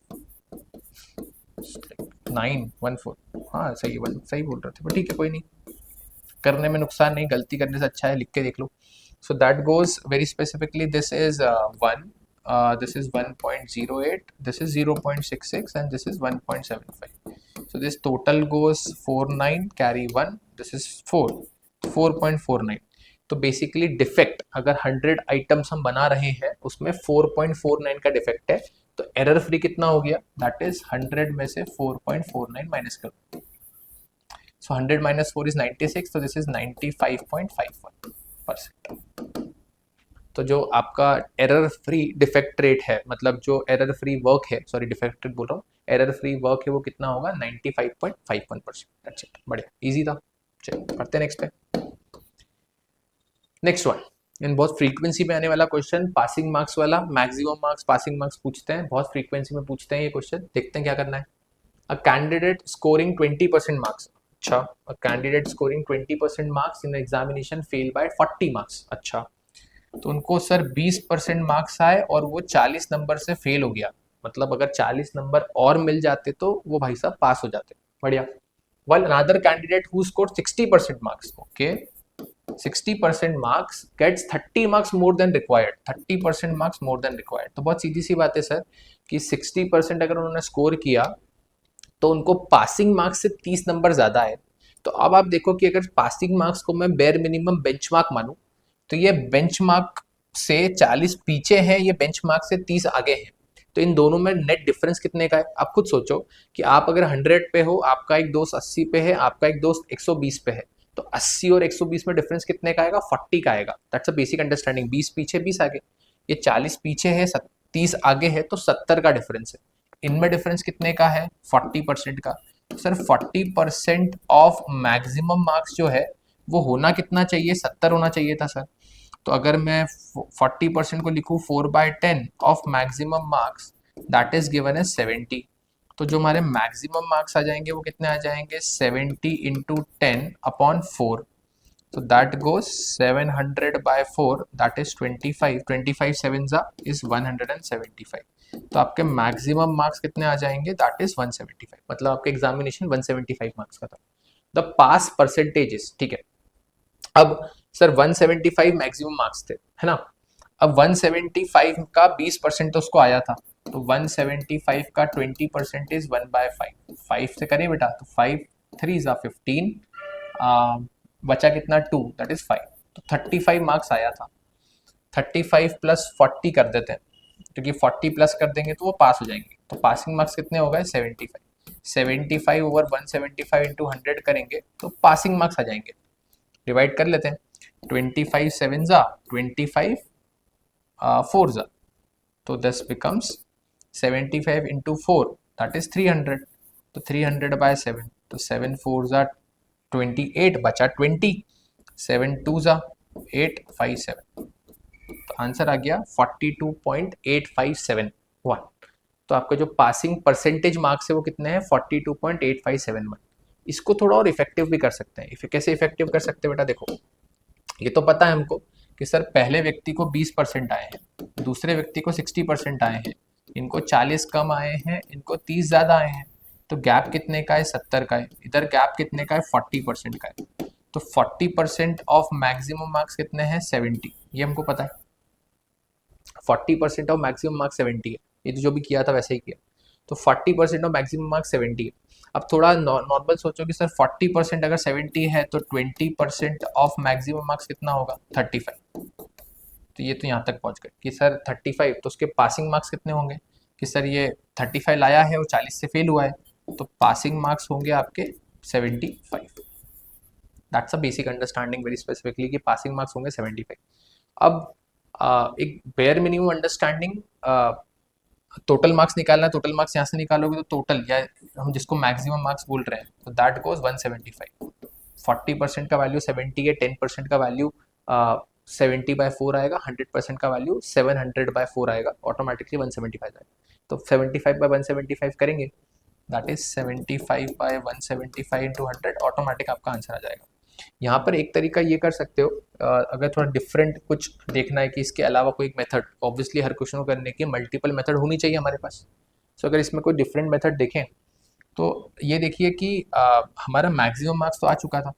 914। हाँ सही है, सही बोल रहे थे, पर ठीक है कोई नहीं, करने में नुकसान नहीं, गलती करने से अच्छा है, लिख के देख लो। So that goes very specifically, this is 1, this is 1.08, this is 0.66 and this is 1.75, so this total goes 49 carry 1, this is 4, 4.49। तो बेसिकली डिफेक्ट अगर 100 आइटम्स हम बना रहे हैं उसमें 4.49 का डिफेक्ट है, तो एरर फ्री कितना हो गया दैट इज 100 में से 4.49 माइनस करो, सो 100 माइनस 4 इज 96, तो दिस इज 95.51%। तो जो आपका एरर फ्री डिफेक्ट रेट है, मतलब जो एरर फ्री वर्क है, सॉरी डिफेक्ट रेट बोल रहा हूँ, एरर फ्री वर्क है वो कितना होगा 95.51%। अच्छा बढ़िया, इजी था। चलिए करते हैं नेक्स्ट पे। नेक्स्ट वन, इन बहुत फ्रीक्वेंसी में आने वाला क्वेश्चन, पासिंग मार्क्स वाला, मैक्सिमम मार्क्स पासिंग मार्क्स पूछते हैं, बहुत फ्रीक्वेंसी में पूछते हैं ये क्वेश्चन। देखते हैं क्या करना है। A candidate scoring 20% marks. अच्छा, a candidate scoring 20% marks in examination fail by 40 marks. अच्छा, तो उनको सर 20% मार्क्स आए और वो 40 नंबर से फेल हो गया, मतलब अगर 40 नंबर और मिल जाते तो वो भाई साहब पास हो जाते। बढ़िया। While another candidate who scored 60% marks, okay, 60% marks gets 30 marks more than required, 30% marks more than required। तो बहुत सीधी सी बात है सर कि 60% अगर उन्होंने स्कोर किया तो उनको पासिंग मार्क्स से 30 नंबर ज्यादा है। तो अब आप देखो कि अगर पासिंग मार्क्स को मैं बेयर मिनिमम बेंचमार्क मानूं, तो ये बेंचमार्क से 40 पीछे है, ये बेंचमार्क से 30 आगे है, तो इन दोनों में नेट डिफरेंस कितने का है। आप खुद सोचो कि आप अगर 100 पे हो, आपका एक दोस्त 80 पे है, आपका एक दोस्त 120 पे है, तो 80 और 120 में डिफरेंस कितने का आएगा 40 का आएगा। That's a basic understanding. 20 पीछे 20 आगे, ये 40 पीछे है 30 आगे है, तो 70 का डिफरेंस है। इनमें डिफरेंस कितने का है 40% का। सर 40% ऑफ मैक्सिमम मार्क्स जो है वो होना कितना चाहिए 70 होना चाहिए था सर। तो अगर मैं 40% को लिखूँ 4/10 of maximum marks that is given as 70, तो जो हमारे मैक्सिमम मार्क्स आ जाएंगे वो कितने आ जाएंगे 70 इंटू 10 अपॉन 4, तो that goes 700/4 that is 25, 25 7 is 175। तो आपके मैक्सिमम मार्क्स कितने आ जाएंगे दैट इज 175, मतलब आपके एग्जामिनेशन 175 मार्क्स का था। द पास परसेंटेजेस, ठीक है। अब सर 175 मैक्सिमम मार्क्स थे, है ना। अब 175 का 20% तो उसको आया था, तो 175 का 20% इज 1/5, 5 से करें बेटा, तो 5 3 ज़ा 15, बचा कितना 2 दैट इज 5, तो 35 मार्क्स आया था। 35 प्लस 40 कर देते हैं, क्योंकि 40 प्लस कर देंगे तो वो पास हो जाएंगे, तो पासिंग मार्क्स कितने हो गए 75। 75 ओवर 175 इंटू 100 करेंगे तो पासिंग मार्क्स आ जाएंगे। डिवाइड कर लेते हैं, 25 7 जा 25 4 जा, तो this becomes 75 into 4 that is 300, तो 300 बाय 7, तो 7 4 जा 28, बचा 20, 7 2 जा 8 5 7, तो आंसर आ गया 42.8571। तो आपका जो पासिंग परसेंटेज मार्क्स है वो कितने हैं, 42.8571। इसको थोड़ा और इफेक्टिव भी कर सकते हैं। कैसे इफेक्टिव कर सकते हैं बेटा, देखो ये तो पता है हमको कि सर पहले व्यक्ति को 20% आए हैं, दूसरे व्यक्ति को 60% आए हैं, इनको 40 कम आए हैं, इनको 30 ज़्यादा आए हैं, तो गैप कितने का है, 70 का है। इधर गैप कितने का है, 40% का है। तो 40% ऑफ मैक्सिमम मार्क्स कितने हैं, 70, ये हमको पता है। 40% ऑफ मैक्सिमम मार्क्स 70 है, ये तो जो भी किया था वैसे ही किया। तो 40% ऑफ मैक्सिमम मार्क्स 70 है। अब थोड़ा नॉर्मल सोचो कि सर 40% अगर 70 है तो 20% ऑफ मैक्सिमम मार्क्स कितना होगा, 35। तो ये तो यहाँ तक पहुँच गए कि सर 35, तो उसके पासिंग मार्क्स कितने होंगे कि सर ये 35 लाया है और 40 से फेल हुआ है, तो पासिंग मार्क्स होंगे आपके 75। That's a basic understanding very specifically कि पासिंग मार्क्स होंगे 75। अब एक bare minimum understanding, total marks निकालना है। टोटल मार्क्स यहाँ से निकालोगे तो टोटल, या हम जिसको मैक्सिमम मार्क्स बोल रहे हैं, तो दैट गोज 175। 40% का वैल्यू 70 है, 10% का वैल्यू 70/4 आएगा, 100% का वैल्यू 700/4 आएगा, ऑटोमेटिकली 175 आएगा। तो 75/175 करेंगे, दैट इज 75/175 इंटू 100, ऑटोमेटिक आपका आंसर आ जाएगा। यहाँ पर एक तरीका ये कर सकते हो, अगर थोड़ा डिफरेंट कुछ देखना है कि इसके अलावा कोई एक मेथड, ऑब्वियसली हर क्वेश्चन को करने की मल्टीपल मेथड होनी चाहिए हमारे पास। सो अगर इसमें कोई डिफरेंट मेथड देखें तो ये देखिए कि हमारा मैक्सिमम मार्क्स तो आ चुका था,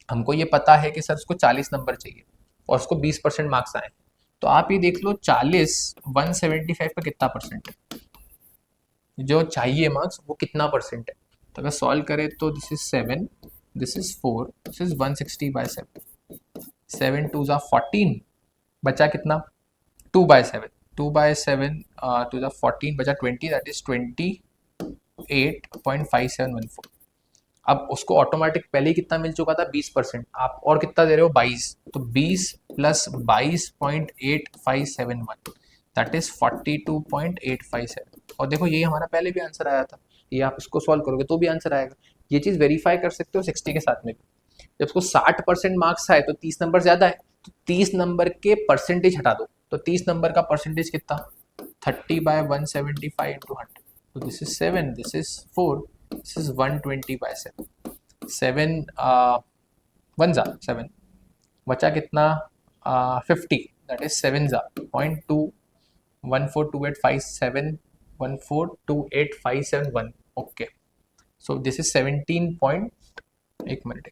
हमको ये पता है कि सर उसको 40 नंबर चाहिए और उसको 20% मार्क्स आए। तो आप ये देख लो 40 175 का कितना परसेंट है, जो चाहिए मार्क्स वो कितना परसेंट है। तो अगर सॉल्व करें तो this is 7, this is 4, this is 160/7, 7 2 जा 14, बचा कितना 2/7, 2/7 2 जा 14, बचा 20, दैट इज 28.5714। अब उसको ऑटोमेटिक पहले ही कितना मिल चुका था, 20%, आप और कितना दे रहे हो, 22, तो 20 प्लस 22.8571, दैट इज 42.857। और देखो यही हमारा पहले भी आंसर आया था, ये आप इसको सॉल्व करोगे तो भी आंसर आएगा। ये चीज़ वेरीफाई कर सकते हो 60 के साथ में भी। जब उसको 60% मार्क्स आए तो 30 नंबर ज़्यादा है, तो 30 नंबर के परसेंटेज हटा दो, तो 30 नंबर का परसेंटेज कितना, 30/175 इंटू 100, तो this is 7, this is 4, this is 120/7, 7 1 जा 7, बचा कितना 50, दैट इज 7 जा 0.2142857 okay. So this is 17 point, एक मिनट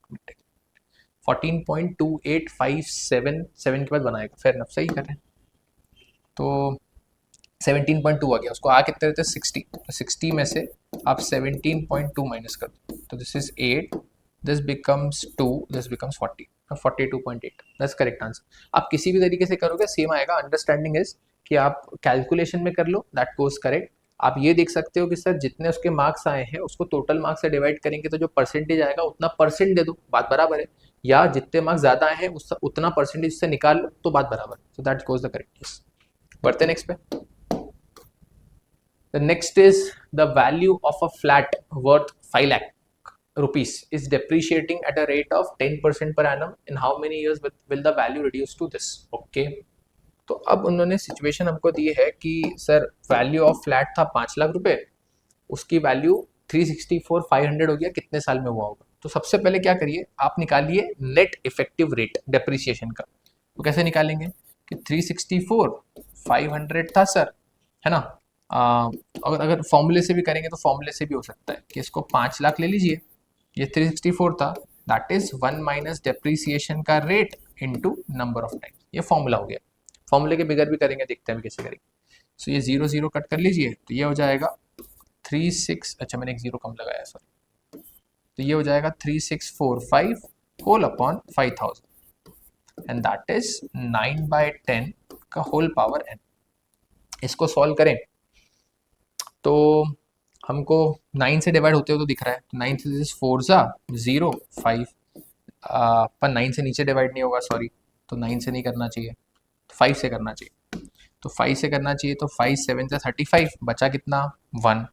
14.28577 के बाद बनाएगा, फेयर इनफ, सही कर रहे हैं। तो 17.2 आ गया, उसको आ कितने देते हैं, 60, तो 60 में से आप 17.2 माइनस कर दो, तो this is 8, this becomes 2, this becomes 40, 42.8, that's correct answer. आप किसी भी तरीके से करोगे सेम आएगा। अंडरस्टैंडिंग इज कि आप कैलकुलेशन में कर लो, दैट गोज करेक्ट। आप ये देख सकते हो कि सर जितने उसके मार्क्स आए हैं उसको टोटल मार्क्स से डिवाइड करेंगे तो जो परसेंटेज आएगा उतना परसेंट दे दो, बात बराबर है। या जितने मार्क्स ज्यादा आए हैं उतना परसेंटेज से निकाल लो तो बात बराबर है। सो दैट गोज द करेक्ट। बढ़ते नेक्स्ट पे। The next is the value of a flat worth 5 lakh rupees is depreciating at a rate of 10% per annum. In how many years will the value reduce to this? Okay. तो अब उन्होंने सिचुएशन हमको दी है कि सर वैल्यू ऑफ फ्लैट था 5 लाख रुपए, उसकी वैल्यू 364 500 हो गया, कितने साल में हुआ होगा। तो सबसे पहले क्या करिए, आप निकालिए नेट इफेक्टिव रेट डेप्रिसिएशन का। तो कैसे निकालेंगे कि 364 500 था सर, है ना। अगर फॉर्मूले से भी करेंगे तो फॉर्मूले से भी हो सकता है कि इसको 5 लाख ले लीजिए, ये 364 था, दैट इज 1 माइनस डेप्रिसिएशन का rate into number of time, ये फॉर्मूला हो गया। फॉर्मूले के बिगर भी करेंगे, देखते हैं कैसे करेंगे। सो ये 0 0 कट कर लीजिए, तो ये हो जाएगा 36, अच्छा मैंने एक 0 कम लगाया सॉरी, तो ये हो जाएगा 3645 whole upon 5000 and that is 9/10 का होल पावर n। इसको सॉल्व करें तो हमको 9 से डिवाइड होते हो तो दिख रहा है, तो 9 से दिस 4 ज़ा 0 5, पर 9 से नीचे डिवाइड नहीं होगा, सॉरी, तो 9 से नहीं करना चाहिए, तो 5 से करना चाहिए, तो 5 से करना चाहिए, तो 5 7 ज़ा 35, बचा कितना 1,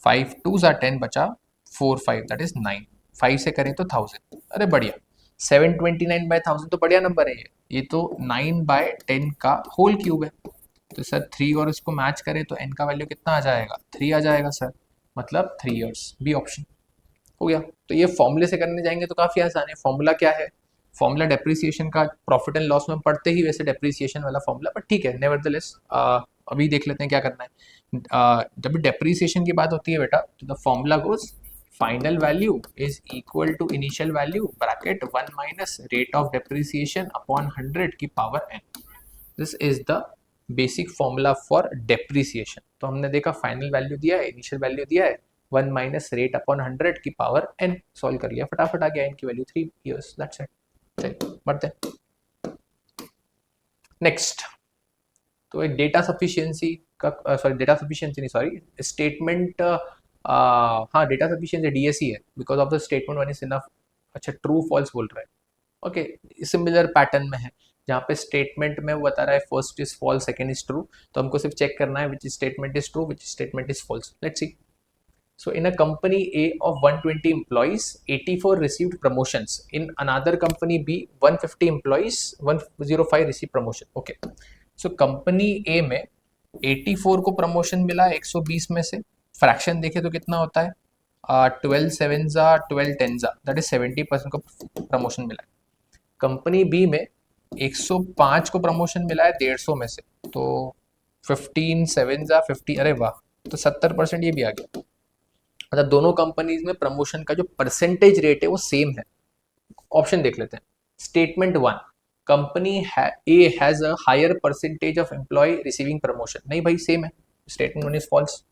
5 2 ज़ा 10, बचा 4 5 दैट इज 9, 5 से करें तो 1000, अरे बढ़िया, 729/1000 तो बढ़िया नंबर है ये तो 9/10 का होल क्यूब है। तो सर 3 और इसको मैच करें तो n का वैल्यू कितना आ जाएगा, 3 आ जाएगा सर, मतलब 3 ईयर्स, बी ऑप्शन हो गया। तो ये फॉर्मूले से करने जाएंगे तो काफ़ी आसान है। फॉर्मूला क्या है, फॉर्मूला डेप्रिसिएशन का, प्रॉफिट एंड लॉस में पढ़ते ही वैसे डेप्रिसिएशन वाला फॉर्मूला, बट ठीक है, नेवरदलेस अभी देख लेते हैं क्या करना है। जब भी डेप्रिसिएशन की बात होती है बेटा, तो the formula goes final value is equal to initial value bracket 1 minus rate of depreciation upon 100 की power n। This is the basic formula for depreciation. तो हमने देखा फाइनल वैल्यू दिया है, इनिशियल वैल्यू दिया है, 1 माइनस रेट अपॉन 100 की पावर n, सॉल्व कर लिया, फटाफट आ गया n की वैल्यू 3 इयर्स, दैट्स इट। चलिए बढ़ते हैं नेक्स्ट। तो एक डेटा सफिशिएंसी का, सॉरी डेटा सफिशिएंसी नहीं, सॉरी स्टेटमेंट, हाँ डेटा सफिशिएंसी डीएसई है, because of the statement one is enough. अच्छा ट्रू फॉल्स बोल रहा है, ओके, सिमिलर पैटर्न में है, जहाँ पे स्टेटमेंट में वो बता रहा है first is false second is true, तो हमको सिर्फ चेक करना है which statement is true, which statement is false. Let's see. So in a company A of 120 employees, 84 received promotions. In another company B, 150 employees, 105 received promotion. Okay. So company A में 84 को प्रमोशन मिला 120 में से, फ्रैक्शन देखे तो कितना होता है, 12 7 जा 12 10 जा, दैट इज 70% को प्रमोशन मिला है। कंपनी बी में 105 को प्रमोशन मिला है 150 में से, तो 15 7 जा 50, अरे वाह, तो 70% ये भी आ गया। मतलब दोनों कंपनीज में प्रमोशन का जो परसेंटेज रेट है वो सेम है। ऑप्शन देख लेते हैं। Statement one, company A has a higher percentage of employee receiving promotion, नहीं भाई सेम है, statement one is false.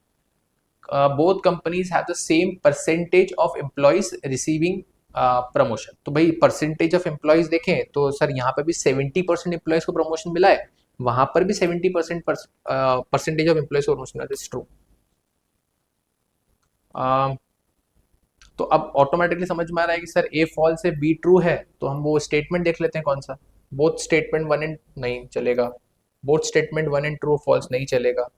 Both companies have the same percentage of employees receiving promotion, तो भाई परसेंटेज ऑफ एम्प्लॉयज देखें तो सर यहाँ पे भी 70% एम्प्लॉयज को प्रमोशन मिला है, वहां पर भी 70% परसेंटेज ऑफ एम्प्लॉयज को प्रमोशन मिला है, ट्रू। तो अब ऑटोमेटिकली समझ में आ रहा है कि सर ए फॉल्स है बी ट्रू है, तो हम वो स्टेटमेंट देख लेते हैं कौन सा। बोथ स्टेटमेंट वन एंड नहीं चलेगा, both statement one and true false नहीं चलेगा,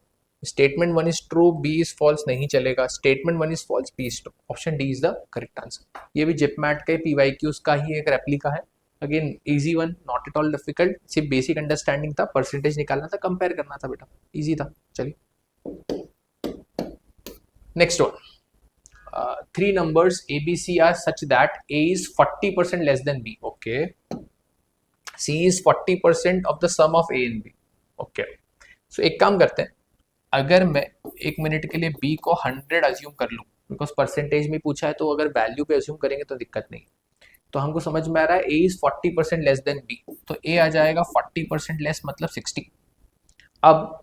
statement one is true B is false नहीं चलेगा, statement one is false B is true, option D is the correct answer. ये भी जिपमैट के पीवाईक्यूज का ही एक रेप्लिका है, again easy one, not at all difficult, सिर्फ बेसिक अंडरस्टैंडिंग था, परसेंटेज निकालना था, कंपेयर करना था बेटा, इजी था। चलिए next one. Three numbers ABC are such that A is 40% less than B. Okay. C is 40% of the sum of A and B. Okay. So एक काम करते हैं, अगर मैं एक मिनट के लिए B को 100 अज्यूम कर लूँ, बिकॉज परसेंटेज में पूछा है, तो अगर वैल्यू पे अज्यूम करेंगे तो दिक्कत नहीं। तो हमको समझ में आ रहा है A is 40% less than B, तो A आ जाएगा 40% लेस मतलब 60। अब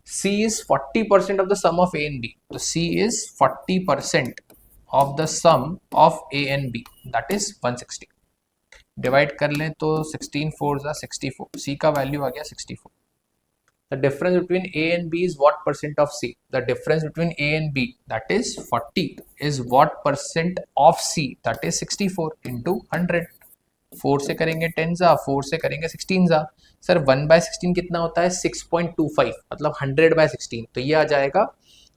C is 40% of the sum of A and B, तो C is 40% of the sum of A and B, that is 160। Divide कर लें तो 16 4 जा 64, C का वैल्यू आ गया 64। The difference between A and B is what percent of C? The difference between A and B, that is 40, is what percent of C? That is 64 into 100। 4 से करेंगे 10 जा, 4 से करेंगे 16 जा। सर 1/16 कितना होता है, 6.25, मतलब 100/16, तो ये आ जाएगा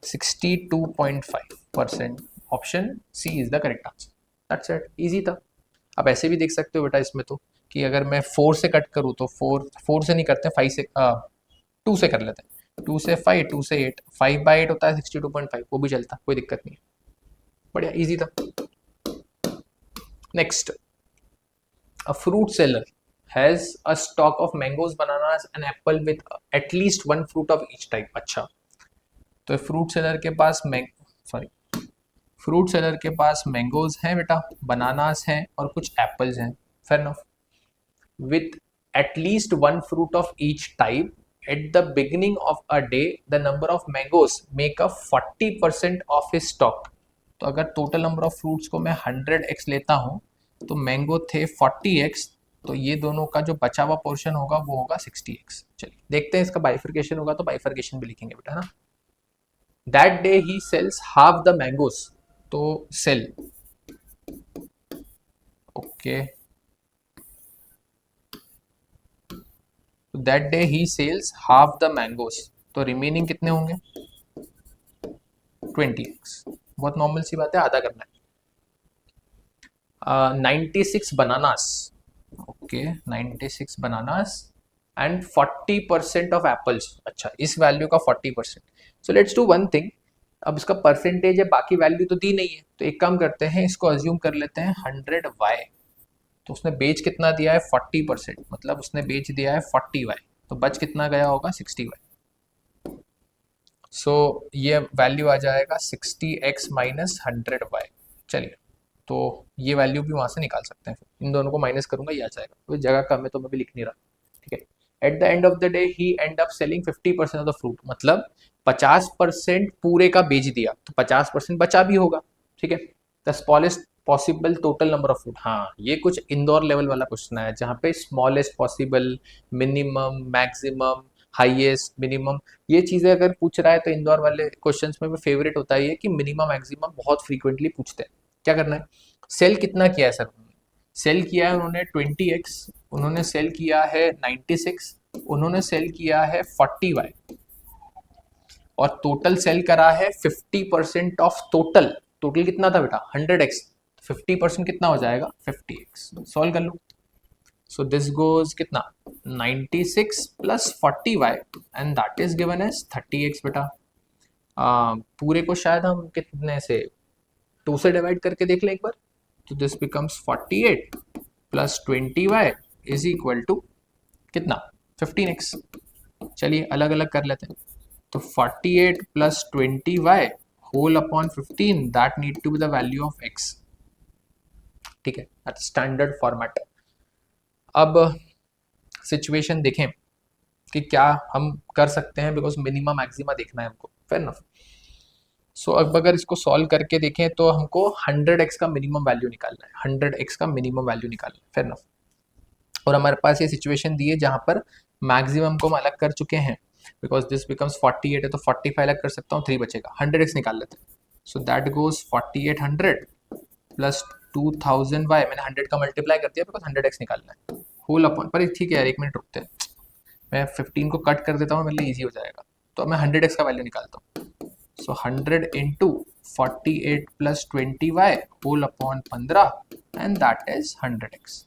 62.5%। Option C is the correct answer, that's it, easy था। अब ऐसे भी देख सकते हो बेटा इसमें तो, कि अगर मैं 4 से कट करूँ तो 4 से नहीं करते, 5 से 2 से कर लेते हैं, 2 से 5, 2 से 8, 5/8 होता है 62.5, वो भी चलता, कोई दिक्कत नहीं है, बढ़िया इजी था। Next, a fruit seller has a stock of mangoes, bananas and apple with at least one fruit of each type। अच्छा, तो फ्रूट सेलर के पास फ्रूट सेलर के पास मैंगोज हैं बेटा, बनानास हैं और कुछ एप्पल्स हैं, fair enough. With at least one fruit of each type at the beginning of a day the number of mangoes make up 40% of his stock. तो अगर टोटल नंबर ऑफ फ्रूट्स को मैं 100x लेता हूँ, तो मैंगो थे 40x, तो ये दोनों का जो बचा हुआ पोर्शन होगा वो होगा 60x। चलिए देखते हैं, इसका बाइफर्केशन होगा तो बाइफर्केशन भी लिखेंगे बेटा ना। That day he sells half the mangoes, तो sale, okay, that day he sells half the mangoes, तो रिमेनिंग कितने होंगे 20x, बहुत नॉर्मल सी बात है, आधा करना है। 96 bananas, okay 96 bananas and 40% of apples, अच्छा इस वैल्यू का 40%। So let's do one thing, अब इसका परसेंटेज है, बाकी वैल्यू तो दी नहीं है, तो एक काम करते हैं, इसको अज्यूम कर लेते हैं 100y, तो उसने बेच कितना दिया है 40%, मतलब उसने बेच दिया है 40y, तो बच कितना गया होगा 60y। सो ये वैल्यू आ जाएगा 60x माइनस 100y। चलिए, तो ये वैल्यू भी वहाँ से निकाल सकते हैं, फिर इन दोनों को माइनस करूंगा ये आ जाएगा, तो जगह कम है तो मैं भी लिख नहीं रहा, ठीक है। At the end of the day he and up selling 50% of the fruit, मतलब 50% पूरे का बेच दिया, तो 50% बचा भी होगा, ठीक है। The smallest possible total number of fruit, हाँ ये कुछ इंदौर लेवल वाला क्वेश्चन है, जहाँ पे smallest possible, minimum, maximum, highest, minimum, ये चीज़ें अगर पूछ रहा है तो इंदौर वाले क्वेश्चंस में भी फेवरेट होता है ये कि मिनिमम मैक्सिमम बहुत फ्रीक्वेंटली पूछते हैं। क्या करना है, सेल कितना किया है सर, सेल किया है उन्होंने 20x, उन्होंने सेल किया है 96, उन्होंने सेल किया है 40y, और टोटल सेल करा है 50% ऑफ टोटल, टोटल कितना था बेटा 100x, 50% कितना हो जाएगा 50x, सॉल्व कर लो। सो दिस गोज कितना 96 plus 40y and that is given as 30x बेटा। पूरे को शायद हम कितने से 2 से डिवाइड करके देख लें एक बार, तो this becomes 48 plus 20y is equal to कितना 15x। चलिए अलग अलग कर लेते हैं, तो 48 plus 20y whole upon 15, that need to be the value of x, ठीक है, दैट स्टैंडर्ड फॉर्मेट। अब सिचुएशन देखें कि क्या हम कर सकते हैं, बिकॉज मिनिमम मैक्सिमा देखना है हमको, फेयर इनफ। सो अब अगर इसको सॉल्व करके देखें तो हमको 100x का मिनिमम वैल्यू निकालना है, 100x का मिनिमम वैल्यू निकालना है, फेयर इनफ। और हमारे पास ये सिचुएशन दी है जहाँ पर मैक्सिमम को हम अलग कर चुके हैं, बिकॉज दिस बिकम्स 48 है तो 45 अलग कर सकता हूँ, 3 बचेगा, 100x निकाल लेते हैं। सो दैट गोज 4800 प्लस 2000y, मैंने 100 का मल्टीप्लाई कर दिया बिकॉज 100x निकालना है, होल अपॉन, पर ठीक है यार एक मिनट रुकते हैं, मैं 15 को कट कर देता हूँ, मेरे लिए ईजी हो जाएगा, तो मैं 100x का वैल्यू निकालता हूँ। So 100 into 48 plus 20y whole upon 15 and that is 100x,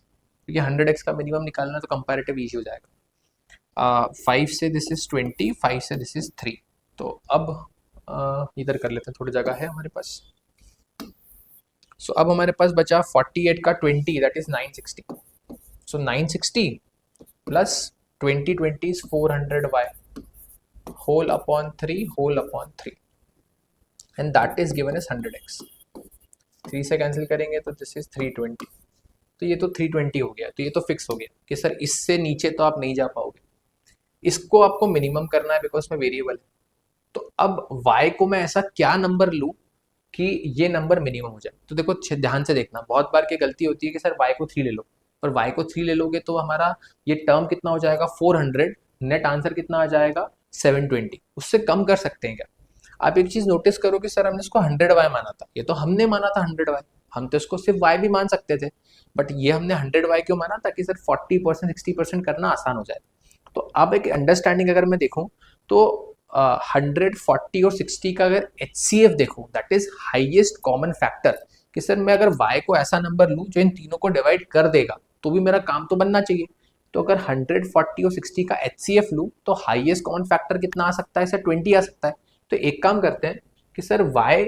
क्योंकि 100x का मिनिमम निकालना तो कंपैरेटिव ईजी हो जाएगा। 5 से दिस इज 20, 5 से दिस इज 3, तो अब इधर कर लेते हैं, थोड़ी जगह है हमारे पास। सो अब हमारे पास बचा 48 का 20, that is 960, so 960 plus 20 is 400y whole upon 3 whole upon 3 and that is given as 100x। 3 से कैंसिल करेंगे तो दिस इज 320, तो ये तो 320 हो गया, तो ये तो फिक्स हो गया कि सर इससे नीचे तो आप नहीं जा पाओगे, इसको आपको मिनिमम करना है बिकॉज में वेरिएबल है। तो अब y को मैं ऐसा क्या नंबर लूँ कि ये नंबर मिनिमम हो जाए, तो देखो ध्यान से देखना, बहुत बार की गलती होती है कि सर y को 3 ले लो, पर y को 3 ले लोगे तो हमारा ये टर्म कितना हो जाएगा 400, नेट आंसर कितना आ जाएगा 720, उससे कम कर सकते हैं क्या। आप एक चीज नोटिस करो कि सर हमने इसको 100y माना था, ये तो हमने माना था 100y, हम तो इसको सिर्फ y भी मान सकते थे, बट ये हमने 100y क्यों माना, ताकि सर 40% 60% करना आसान हो जाए। तो अब एक अंडरस्टैंडिंग अगर मैं देखूं तो 100, 40 और 60 का अगर HCF देखूं, that is highest common factor, कि सर मैं अगर y को ऐसा नंबर लूं जो इन तीनों को डिवाइड कर देगा तो भी मेरा काम तो बनना चाहिए। तो अगर 100, 40 और 60 का HCF लूं तो हाईएस्ट कॉमन फैक्टर कितना आ सकता है सर 20 आ सकता है। तो एक काम करते हैं कि सर y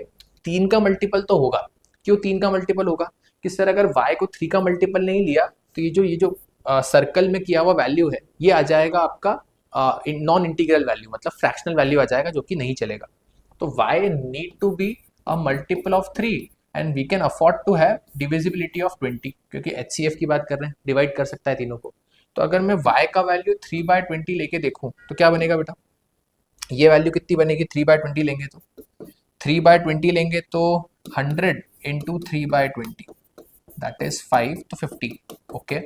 3 का मल्टीपल तो होगा, क्यों 3 का मल्टीपल होगा कि सर अगर y को 3 का मल्टीपल नहीं लिया तो ये जो सर्कल में किया हुआ वैल्यू है ये आ जाएगा आपका नॉन इंटीग्रल वैल्यू, मतलब फ्रैक्शनल वैल्यू आ जाएगा जो कि नहीं चलेगा। तो y need to be a multiple of 3 and we can afford to have divisibility of 20, क्योंकि HCF की बात कर रहे हैं, डिवाइड कर सकता है तीनों को। तो अगर मैं y का वैल्यू 3/20 लेके देखूं तो क्या बनेगा बेटा, ये वैल्यू कितनी बनेगी 3/20 लेंगे तो 3/20 लेंगे तो 100 इंटू 3/20 दैट इज 5 तो 50, okay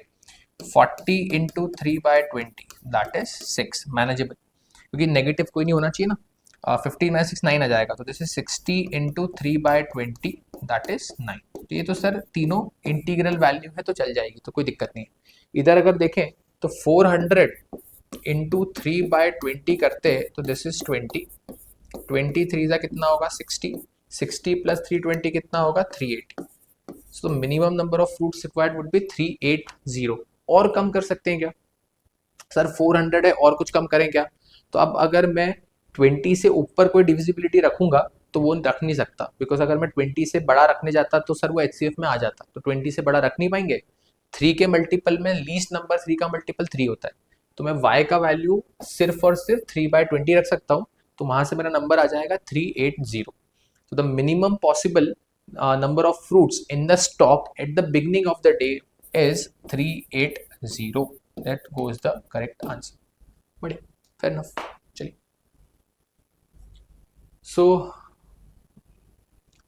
40 into 3/20 that is 6, manageable, क्योंकि नेगेटिव कोई नहीं होना चाहिए ना। 15 में 6 9 आ जाएगा, तो this is 60 into 3/20 that is 9। तो ये तो सर तीनों इंटीग्रल वैल्यू है तो चल जाएगी, तो कोई दिक्कत नहीं है। इधर अगर देखें तो 400 इंटू 3/20 करते हैं तो दिस इज 20, 23 का कितना होगा 60, 60 प्लस 320 कितना होगा 380। So minimum number of fruits required would be 380। और कम कर सकते हैं क्या सर? 400 है और कुछ कम करें क्या? तो अब अगर मैं 20 से ऊपर कोई डिविजिबिलिटी रखूंगा तो वो रख नहीं सकता, बिकॉज अगर मैं 20 से बड़ा रखने जाता तो सर वो HCF में आ जाता, तो 20 से बड़ा रख नहीं पाएंगे। 3 के मल्टीपल में लीस्ट नंबर 3 का मल्टीपल 3 होता है, तो मैं y का वैल्यू सिर्फ और सिर्फ 3/20 रख सकता हूँ, तो वहां से मेरा नंबर आ जाएगा 380। तो the minimum possible number of fruits in the stock at the beginning of the day is 380. That goes the correct answer. बढ़िया, fair enough. चलिए, so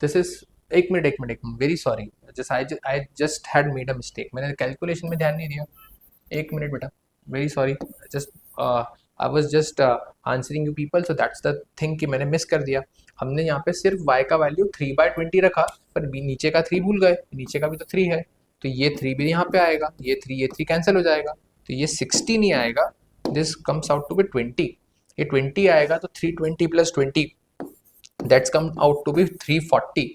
this is एक minute very sorry, just I just had made a mistake, मैंने कैलकुलेशन में ध्यान नहीं दिया। एक मिनट बेटा, very sorry, just I was just answering you people, so that's the thing कि मैंने मिस कर दिया। हमने यहाँ पे सिर्फ y का वैल्यू 3/20 रखा, पर नीचे का 3 भूल गए, नीचे का भी तो 3 है, तो ये 3 भी यहाँ पे आएगा, ये 3 कैंसिल हो जाएगा, तो ये 60 नहीं आएगा, this comes out to be 20, ये 20 आएगा, तो 320 plus 20 that's come out to be 340।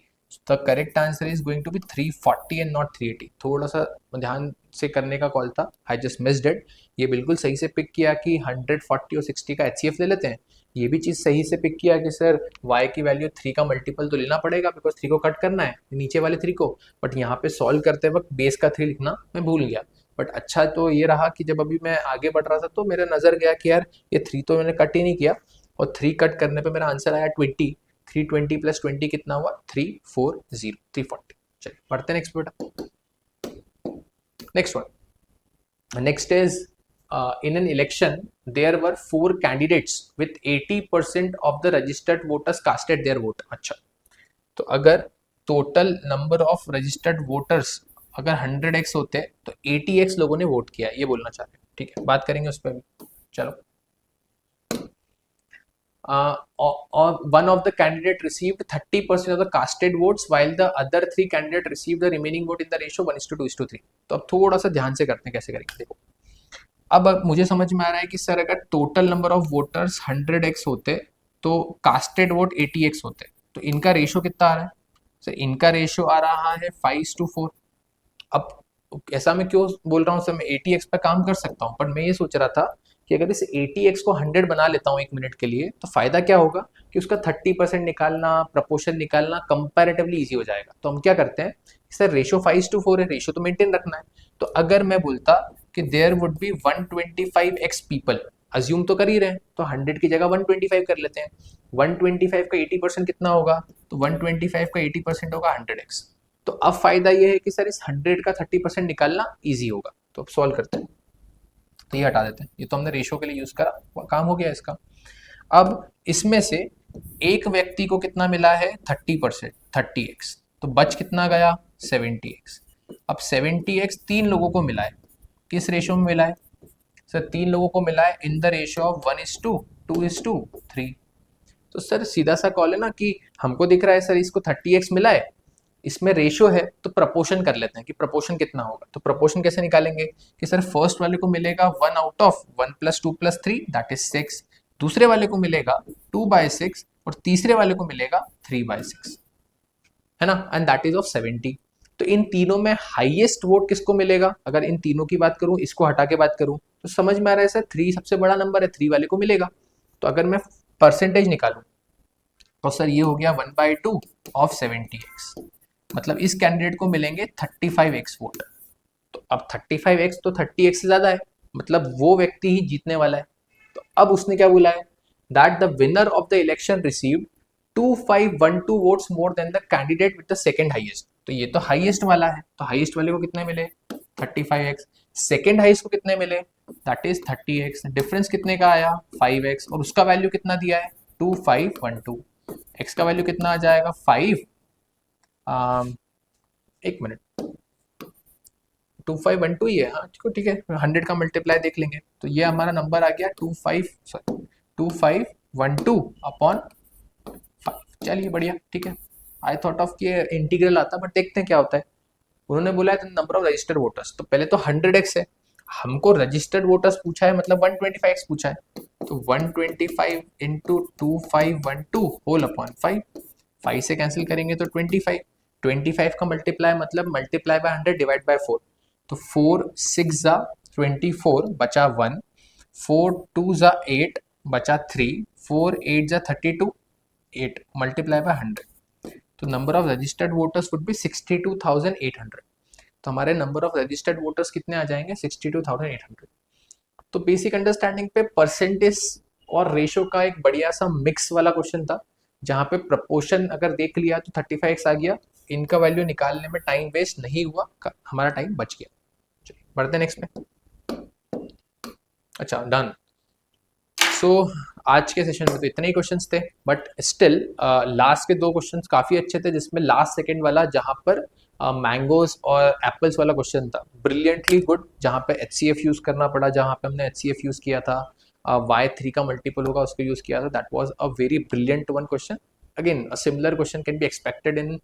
The correct answer is going to be 340 and not 380। थोड़ा सा ध्यान से करने का कॉल था, आई जस्ट मिस्ड इट। ये बिल्कुल सही से पिक किया कि 100, 40 और 60 का HCF ले लेते हैं। ये भी चीज़ सही से पिक किया कि सर y की वैल्यू 3 का मल्टीपल तो लेना पड़ेगा, बिकॉज 3 को कट करना है नीचे वाले 3 को, बट यहाँ पे सॉल्व करते वक्त बेस का 3 लिखना मैं भूल गया। बट अच्छा तो ये रहा कि जब अभी मैं आगे बढ़ रहा था तो मेरा नज़र गया कि यार ये 3 तो मैंने कट ही नहीं किया, और 3 कट करने पे मेरा आंसर आया 20, 320 प्लस 20 कितना हुआ 340, 340। चलिए पढ़ते हैं नेक्स्ट बेटा। Next one, next is in an election there were 4 candidates with 80% of the registered voters casted their vote। अच्छा, तो अगर total number of registered voters अगर 100x होते तो 80x लोगों ने वोट किया, ये बोलना चाह रहे हैं। ठीक है, बात करेंगे उस पर भी। चलो, one of the candidate received 30% of the casted votes while the other 3 candidate received the remaining vote in the ratio 1:2:3। तो अब थोड़ा सा ध्यान से करते हैं कैसे करेंगे। देखो, अब मुझे समझ में आ रहा है कि सर अगर total number of voters 100x होते तो कास्टेड वोट 80x होते, तो इनका रेशियो कितना आ रहा है सर? इनका रेशियो आ रहा है 5:4। अब ऐसा मैं क्यों बोल रहा हूँ सर? मैं 80x पर काम कर सकता हूँ, पर मैं ये सोच रहा था कि अगर इस 80x को 100 बना लेता हूँ 1 मिनट के लिए, तो फायदा क्या होगा कि उसका 30% निकालना, प्रपोर्शन निकालना कंपैरेटिवली इजी हो जाएगा। तो हम क्या करते हैं सर, रेशियो 5:4 है, रेशियो तो मेंटेन रखना है। तो अगर मैं बोलता कि there would be 125x people, assume तो कर ही रहे हैं, तो 100 की जगह 125 कर लेते हैं। 125 का 80% कितना होगा? तो 125 का 80% होगा 100x। तो अब फायदा ये है कि सर इस 100 का 30% निकालना इजी होगा। तो अब सॉल्व करते हैं, तो ये हटा देते हैं, ये तो हमने रेशियो के लिए यूज करा, काम हो गया इसका। अब इसमें से एक व्यक्ति को कितना मिला है? 30%, 30x, तो बच कितना गया? 70x। अब 70x 3 लोगों को मिला है, किस रेशियो में मिला है सर? 3 लोगों को मिला है इन द रेशियो ऑफ 1:2:3। तो सर सीधा सा कॉल है ना कि हमको दिख रहा है सर इसको 30x मिला है, इसमें रेशियो है, तो प्रपोर्शन कर लेते हैं कि प्रपोर्शन कितना होगा। तो प्रपोर्शन कैसे निकालेंगे कि सर फर्स्ट वाले को मिलेगा 1 आउट ऑफ 1 + 2 + 3 दैट इज 6, दूसरे वाले को मिलेगा 2/6 और तीसरे वाले को मिलेगा 3/6, है ना, एंड दैट इज ऑफ 70। तो इन तीनों में हाईएस्ट वोट किसको मिलेगा? अगर इन तीनों की बात करूं, इसको हटा के बात करूं, तो समझ में आ रहा है सर 3 सबसे बड़ा नंबर है, 3 वाले को मिलेगा। तो अगर मैं परसेंटेज निकालूं तो सर ये हो गया 1/2 ऑफ 70x, मतलब इस कैंडिडेट को मिलेंगे 35x वोट। तो अब 35x तो 30x से ज्यादा है, मतलब वो व्यक्ति ही जीतने वाला है। तो अब उसने क्या बोला है? That the winner of the election received 2512 votes more than the candidate with the second highest. तो ये तो हाईएस्ट वाला है, तो हाईएस्ट वाले को कितने मिले? 35x। सेकंड हाईएस्ट को कितने मिले? That is 30x। डिफरेंस कितने का आया? 5x, और उसका वैल्यू कितना दिया है? 2512। x का वैल्यू कितना आ जाएगा? 5। एक मिनट, 2512 ही है, हाँ ठीक है, 100 का मल्टीप्लाई देख लेंगे, तो ये हमारा नंबर आ गया 2512 12 अपॉन 5। चलिए बढ़िया, ठीक है। आई थॉट ऑफ कि इंटीग्रल आता, बट देखते हैं क्या होता है। उन्होंने बोला है नंबर ऑफ रजिस्टर्ड वोटर्स, तो पहले तो 100x है, हमको रजिस्टर्ड वोटर्स पूछा है, मतलब 125x पूछा है, तो 125 इंटू 2512 होल अपॉन 5। 5 से कैंसिल करेंगे तो 25, 25 का मल्टीप्लाई मतलब मल्टीप्लाई बाय 100 डिवाइड बाय 4, तो 4 6 जा 24 बचा 1, 4 2 जा 8 बचा 3, 4 8 जा 32, 8 मल्टीप्लाई बाय 100, तो number of registered voters would be 62,800। तो हमारे नंबर ऑफ रजिस्टर्ड वोटर्स कितने आ जाएंगे, 62,800। तो बेसिक अंडरस्टैंडिंग पे परसेंटेज और रेशो का एक बढ़िया सा मिक्स वाला क्वेश्चन था, जहाँ पे प्रपोर्शन अगर देख लिया तो 35x आ गया, इनका वैल्यू निकालने में टाइम वेस्ट नहीं हुआ, हमारा टाइम बच गया। चलिए बढ़ते हैं नेक्स्ट में। अच्छा डन। सो आज के सेशन में तो इतने ही क्वेश्चंस थे, बट स्टिल लास्ट के दो क्वेश्चंस काफ़ी अच्छे थे, जिसमें लास्ट सेकंड वाला जहाँ पर मैंगोज और एप्पल्स वाला क्वेश्चन था ब्रिलियंटली गुड, जहाँ पे HCF यूज़ करना पड़ा, जहाँ पे हमने HCF यूज़ किया था, y3 का मल्टीपल होगा उसको यूज़ किया था, that was a very brilliant one question. Again a similar question can be expected in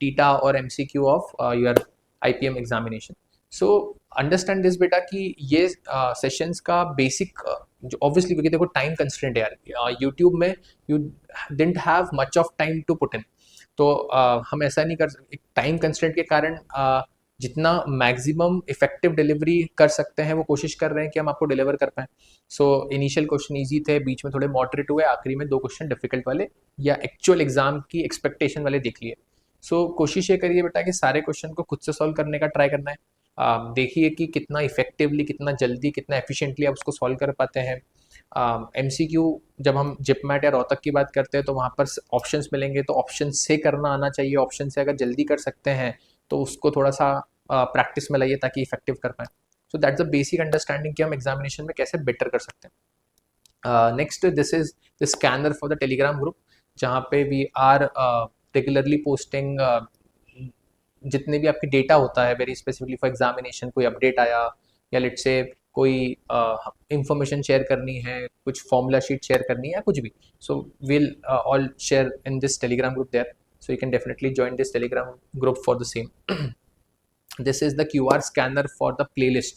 theta और MCQ of your IPM examination. So understand this बेटा कि ये सेशंस का बेसिक जो ऑब्वियसली, क्योंकि देखो टाइम कंस्ट्रेंट है यार, यूट्यूब में you didn't have much of time to put in, तो हम ऐसा नहीं कर सकते, टाइम कंस्ट्रेंट के कारण जितना मैक्सिमम इफेक्टिव डिलीवरी कर सकते हैं वो कोशिश कर रहे हैं कि हम आपको डिलीवर कर पाएँ। सो इनिशियल क्वेश्चन ईजी थे, बीच में थोड़े मॉडरेट हुए, आखिरी में दो क्वेश्चन डिफिकल्ट वाले या एक्चुअल एग्जाम की एक्सपेक्टेशन वाले देख लिए। सो कोशिश ये करिए बेटा कि सारे क्वेश्चन को खुद से सॉल्व करने का ट्राई करना है। देखिए कि कितना इफेक्टिवली, कितना जल्दी, कितना एफिशिएंटली आप उसको सॉल्व कर पाते हैं। MCQ जब हम जिपमैट या रोहतक की बात करते हैं तो वहाँ पर ऑप्शंस मिलेंगे, तो ऑप्शन से करना आना चाहिए, ऑप्शन से अगर जल्दी कर सकते हैं तो उसको थोड़ा सा प्रैक्टिस में लाइए ताकि इफेक्टिव कर पाएँ। So that's the basic understanding कि हम एग्जामिनेशन में कैसे बेटर कर सकते हैं। Next this is the scanner for the Telegram group, जहाँ पे वी आर रेगुलरली पोस्टिंग जितने भी आपकी डेटा होता है वेरी स्पेसिफिकली फॉर एग्जामिनेशन, कोई अपडेट आया या लेट से कोई इंफॉर्मेशन शेयर करनी है, कुछ फॉर्मूला शीट शेयर करनी है या कुछ भी, so will all share in this Telegram group there, so you can definitely join this Telegram group for the same. This is the QR scanner for the playlist.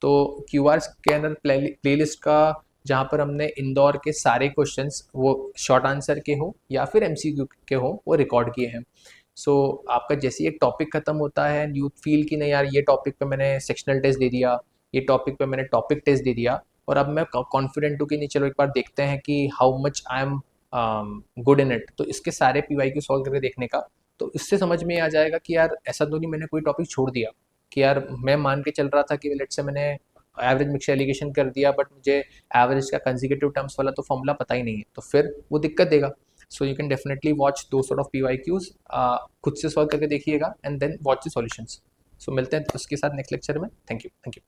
तो QR स्कैनर प्लेलिस्ट का जहाँ पर हमने इंदौर के सारे क्वेश्चंस, वो शॉर्ट आंसर के हो या फिर MCQ के हो, वो रिकॉर्ड किए हैं। सो आपका जैसे ही एक टॉपिक खत्म होता है, यू फील कि नहीं यार ये टॉपिक पे मैंने सेक्शनल टेस्ट दे दिया, ये टॉपिक पे मैंने टॉपिक टेस्ट दे दिया, और अब मैं कॉन्फिडेंट हूँ कि नहीं चलो एक बार देखते हैं कि how much I am good in it, तो इसके सारे PYQ सॉल्व करके देखने का, तो इससे समझ में आ जाएगा कि यार ऐसा तो नहीं मैंने कोई टॉपिक छोड़ दिया, कि यार मैं मान के चल रहा था कि लेट से मैंने एवरेज मिक्सचर एलिगेशन कर दिया, बट मुझे एवरेज का कंसेक्यूटिव टर्म्स वाला तो फॉर्मूला पता ही नहीं है, तो फिर वो दिक्कत देगा। So you can definitely watch दो सॉर्ट ऑफ PYQs, खुद से सॉल्व करके देखिएगा and then watch the solutions. So मिलते हैं उसके साथ नेक्स्ट लेक्चर में। Thank you.